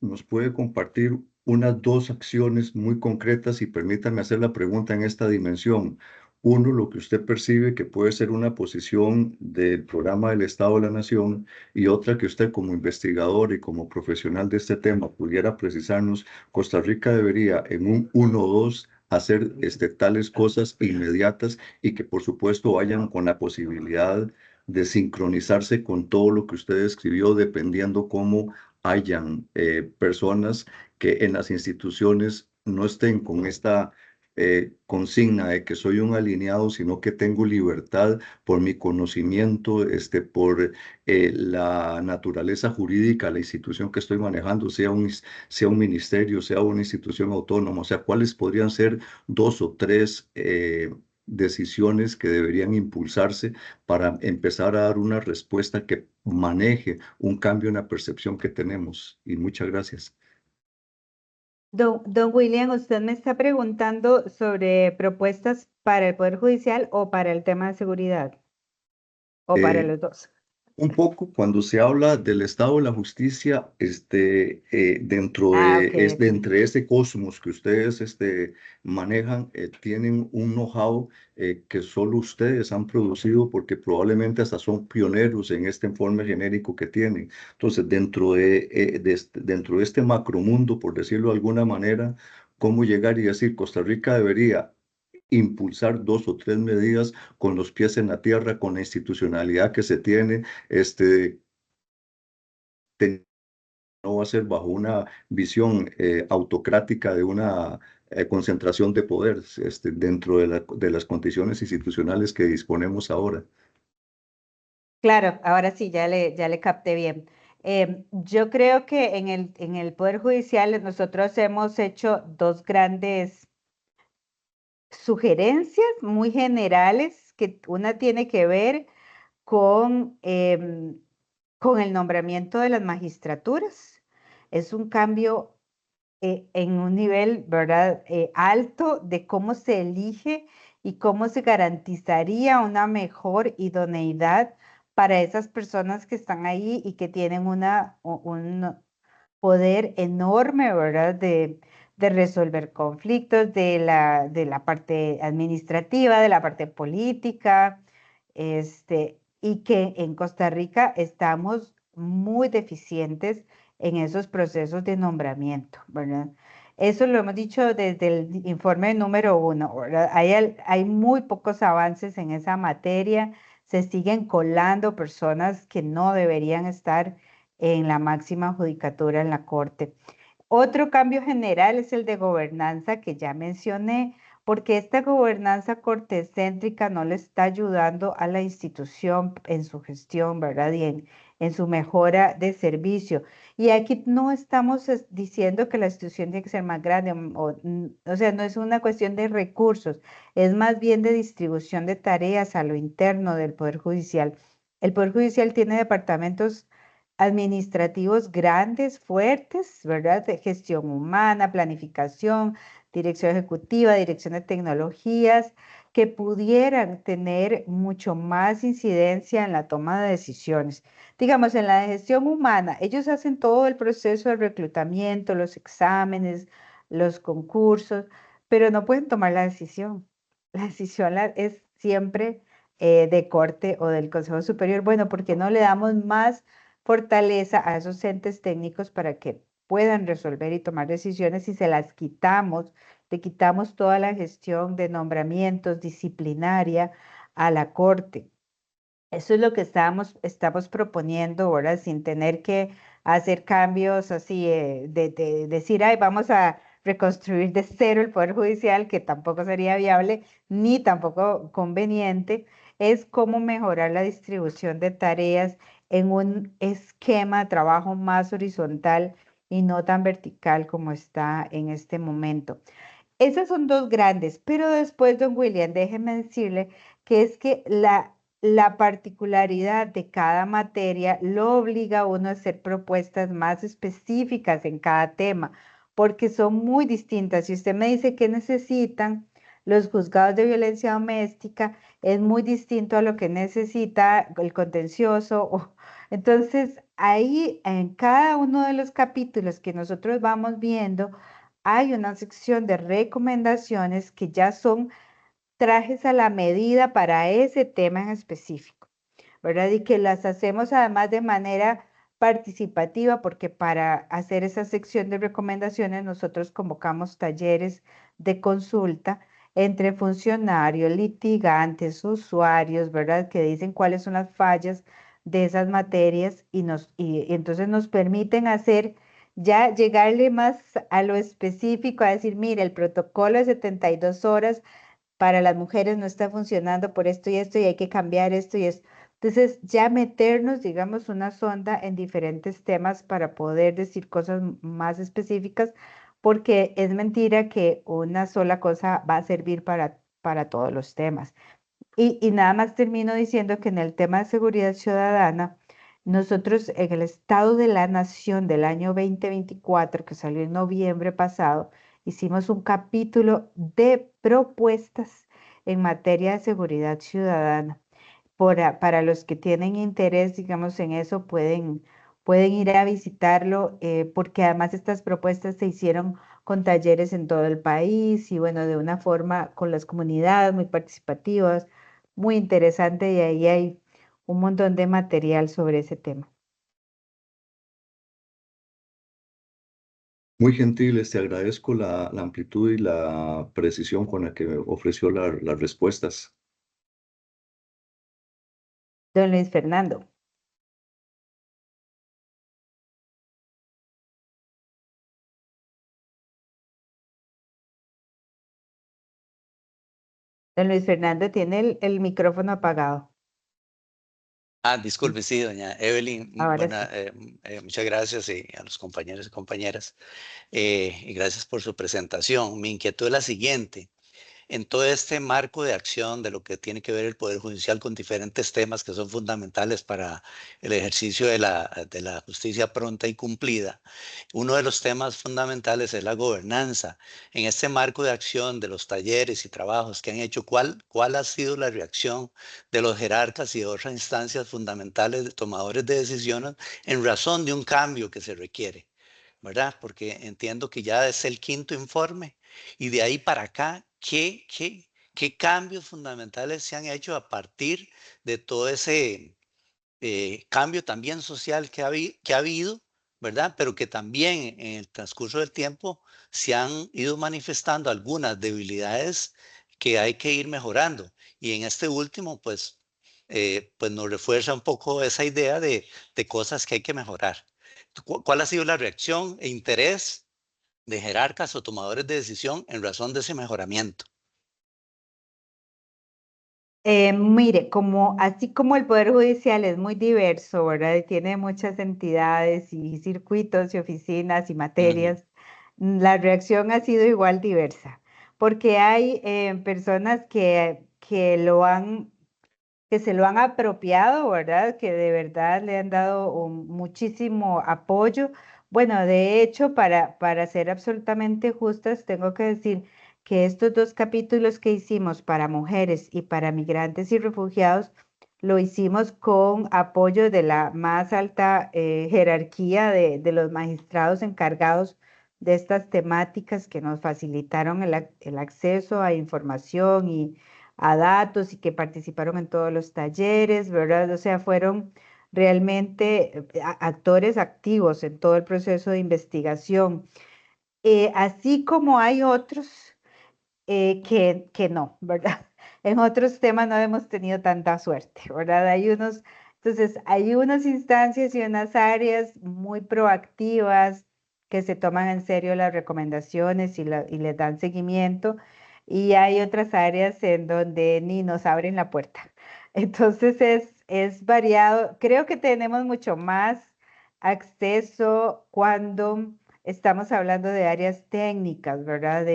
Speaker 3: nos puede compartir unas dos acciones muy concretas y permítame hacer la pregunta en esta dimensión. Uno, lo que usted percibe que puede ser una posición del programa del Estado de la Nación y otra que usted como investigador y como profesional de este tema pudiera precisarnos. Costa Rica debería en un 1 o 2 hacer tales cosas inmediatas y que por supuesto vayan con la posibilidad de sincronizarse con todo lo que usted escribió dependiendo cómo hayan personas que en las instituciones no estén con esta consigna de que soy un alineado, sino que tengo libertad por mi conocimiento, por la naturaleza jurídica, la institución que estoy manejando, sea un ministerio, sea una institución autónoma, o sea, cuáles podrían ser dos o tres decisiones que deberían impulsarse para empezar a dar una respuesta que maneje un cambio en la percepción que tenemos. Y muchas gracias.
Speaker 2: Don William, usted me está preguntando sobre propuestas para el Poder Judicial o para el tema de seguridad, o para
Speaker 3: Eh,
Speaker 2: los dos.
Speaker 3: Un poco cuando se habla del Estado de la Justicia, dentro
Speaker 2: Ah,
Speaker 3: de
Speaker 2: ok.
Speaker 3: entre ese cosmos que ustedes manejan, tienen un know-how que solo ustedes han producido porque probablemente hasta son pioneros en este informe genérico que tienen. Entonces, dentro de este macromundo, por decirlo de alguna manera, ¿cómo llegar y decir Costa Rica debería impulsar dos o tres medidas con los pies en la tierra, con la institucionalidad que se tiene, no va a ser bajo una visión autocrática de una concentración de poder dentro de las condiciones institucionales que disponemos ahora?
Speaker 2: Claro, ahora sí, ya le capté bien. Yo creo que en el Poder Judicial nosotros hemos hecho dos grandes sugerencias muy generales, que una tiene que ver con el nombramiento de las magistraturas. Es un cambio en un nivel, ¿verdad? Alto de cómo se elige y cómo se garantizaría una mejor idoneidad para esas personas que están ahí y que tienen un poder enorme, ¿verdad? De resolver conflictos de la parte administrativa, de la parte política, y que en Costa Rica estamos muy deficientes en esos procesos de nombramiento, ¿verdad? Eso lo hemos dicho desde el informe número 1, ¿verdad? Hay muy pocos avances en esa materia, se siguen colando personas que no deberían estar en la máxima judicatura en la Corte. Otro cambio general es el de gobernanza que ya mencioné, porque esta gobernanza cortecéntrica no le está ayudando a la institución en su gestión, ¿verdad? Y en su mejora de servicio. Y aquí no estamos diciendo que la institución tiene que ser más grande, o sea, no es una cuestión de recursos, es más bien de distribución de tareas a lo interno del Poder Judicial. El Poder Judicial tiene departamentos administrativos grandes, fuertes, ¿verdad? De gestión humana, planificación, dirección ejecutiva, dirección de tecnologías, que pudieran tener mucho más incidencia en la toma de decisiones. Digamos, en la gestión humana, ellos hacen todo el proceso de reclutamiento, los exámenes, los concursos, pero no pueden tomar la decisión. La decisión es siempre de corte o del Consejo Superior. Bueno, porque no le damos más fortaleza a esos entes técnicos para que puedan resolver y tomar decisiones y se las quitamos, le quitamos toda la gestión de nombramientos disciplinaria a la Corte. Eso es lo que estamos proponiendo ahora sin tener que hacer cambios así, de decir, ay, vamos a reconstruir de cero el Poder Judicial, que tampoco sería viable ni tampoco conveniente, es cómo mejorar la distribución de tareas en un esquema de trabajo más horizontal y no tan vertical como está en este momento. Esas son dos grandes, pero después, don William, déjeme decirle que es que la particularidad de cada materia lo obliga a uno a hacer propuestas más específicas en cada tema, porque son muy distintas. Si usted me dice que necesitan los juzgados de violencia doméstica, es muy distinto a lo que necesita el contencioso. Entonces, ahí en cada uno de los capítulos que nosotros vamos viendo, hay una sección de recomendaciones que ya son trajes a la medida para ese tema en específico, ¿verdad? Y que las hacemos además de manera participativa, porque para hacer esa sección de recomendaciones nosotros convocamos talleres de consulta entre funcionarios, litigantes, usuarios, ¿verdad? Que dicen cuáles son las fallas de esas materias y entonces nos permiten hacer ya llegarle más a lo específico, a decir, mire, el protocolo de 72 horas para las mujeres no está funcionando por esto y hay que cambiar esto y esto. Entonces, ya meternos, digamos, una sonda en diferentes temas para poder decir cosas más específicas, porque es mentira que una sola cosa va a servir para todos los temas. Y nada más termino diciendo que en el tema de seguridad ciudadana, nosotros en el Estado de la Nación del año 2024, que salió en noviembre pasado, hicimos un capítulo de propuestas en materia de seguridad ciudadana. Para los que tienen interés, digamos, en eso, pueden ir a visitarlo, porque además estas propuestas se hicieron con talleres en todo el país y bueno, de una forma con las comunidades muy participativas, muy interesante, y ahí hay un montón de material sobre ese tema.
Speaker 3: Muy gentiles, te agradezco la amplitud y la precisión con la que ofreció las respuestas.
Speaker 2: Don Luis Fernando. Don Luis Fernando tiene el micrófono apagado.
Speaker 6: Disculpe, sí, doña Evelyn.
Speaker 2: Ahora
Speaker 6: Buena, muchas gracias y a los compañeros y compañeras. Y gracias por su presentación. Mi inquietud es la siguiente. En todo este marco de acción de lo que tiene que ver el Poder Judicial con diferentes temas que son fundamentales para el ejercicio de la justicia pronta y cumplida, uno de los temas fundamentales es la gobernanza. En este marco de acción de los talleres y trabajos que han hecho, ¿cuál ha sido la reacción de los jerarcas y de otras instancias fundamentales de tomadores de decisiones en razón de un cambio que se requiere? ¿Verdad? Porque entiendo que ya es el quinto informe y de ahí para acá, ¿qué cambios fundamentales se han hecho a partir de todo ese cambio también social que ha habido, ¿verdad? Pero que también en el transcurso del tiempo se han ido manifestando algunas debilidades que hay que ir mejorando. Y en este último, pues nos refuerza un poco esa idea de cosas que hay que mejorar. ¿Cuál ha sido la reacción e interés de jerarcas o tomadores de decisión en razón de ese mejoramiento?
Speaker 2: Mire, así como el Poder Judicial es muy diverso, ¿verdad? Y tiene muchas entidades y circuitos y oficinas y
Speaker 6: Ujú.
Speaker 2: materias, la reacción ha sido igual diversa, porque hay personas que se lo han apropiado, ¿verdad? Que de verdad le han dado muchísimo apoyo. Bueno, de hecho, para ser absolutamente justas, tengo que decir que estos dos capítulos que hicimos para mujeres y para migrantes y refugiados, lo hicimos con apoyo de la más alta jerarquía de los magistrados encargados de estas temáticas, que nos facilitaron el acceso a información y a datos y que participaron en todos los talleres, ¿verdad? O sea, fueron realmente actores activos en todo el proceso de investigación. Así como hay otros que no, ¿verdad? En otros temas no hemos tenido tanta suerte, ¿verdad? Hay unos Entonces, hay unas instancias y unas áreas muy proactivas que se toman en serio las recomendaciones y les dan seguimiento, y hay otras áreas en donde ni nos abren la puerta. Entonces, es variado. Creo que tenemos mucho más acceso cuando estamos hablando de áreas técnicas, ¿verdad?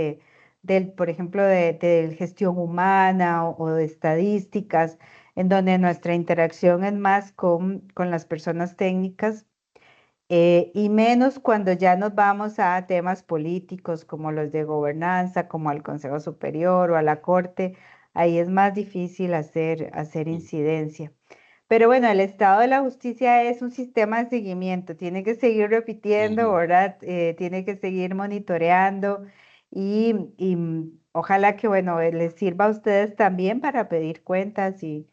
Speaker 2: Por ejemplo, de gestión humana o de estadísticas, en donde nuestra interacción es más con las personas técnicas, y menos cuando ya nos vamos a temas políticos como los de gobernanza, como al Consejo Superior o a la Corte. Ahí es más difícil hacer incidencia. Pero bueno, el Estado de la Justicia es un sistema de seguimiento, tiene que seguir repitiendo,
Speaker 6: Ujú.
Speaker 2: ¿verdad? Tiene que seguir monitoreando y ojalá que, bueno, les sirva a ustedes también para pedir cuentas y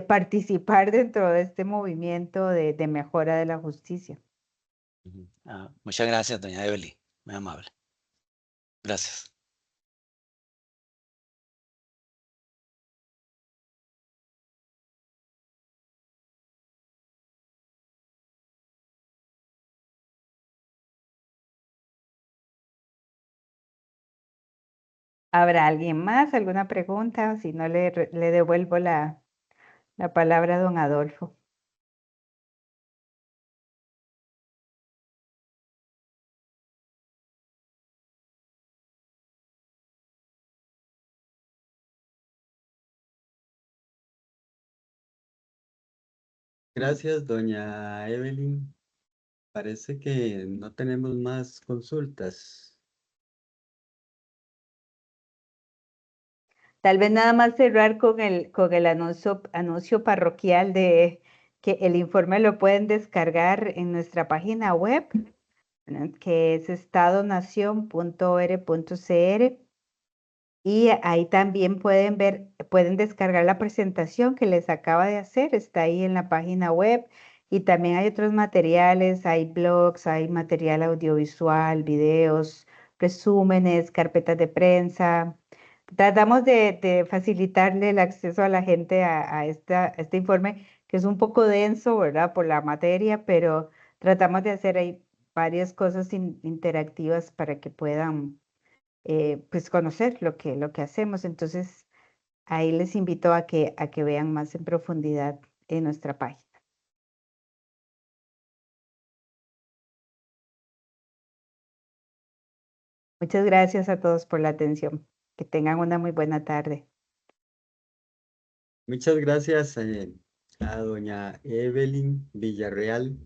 Speaker 2: participar dentro de este movimiento de mejora de la justicia.
Speaker 6: Ujú. Muchas gracias, doña Evelyn. Muy amable. Gracias.
Speaker 2: ¿Habrá alguien más? ¿Alguna pregunta? Si no, le devuelvo la palabra a don Adolfo.
Speaker 7: Gracias, doña Evelyn. Parece que no tenemos más consultas.
Speaker 2: Tal vez nada más cerrar con el anuncio parroquial de que el informe lo pueden descargar en nuestra página web, ¿verdad? Que es estadonacion.or.cr, y ahí también pueden descargar la presentación que les acaba de hacer, está ahí en la página web, y también hay otros materiales, hay blogs, hay material audiovisual, videos, resúmenes, carpetas de prensa. Tratamos de facilitarle el acceso a la gente a este informe, que es un poco denso, ¿verdad? Por la materia, pero tratamos de hacer ahí varias cosas interactivas para que puedan, pues, conocer lo que hacemos. Entonces, ahí les invito a que vean más en profundidad en nuestra página. Muchas gracias a todos por la atención. Que tengan una muy buena tarde.
Speaker 7: Muchas gracias a doña Evelyn Villarreal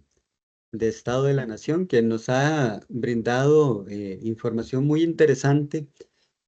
Speaker 7: de Estado de la Nación, que nos ha brindado información muy interesante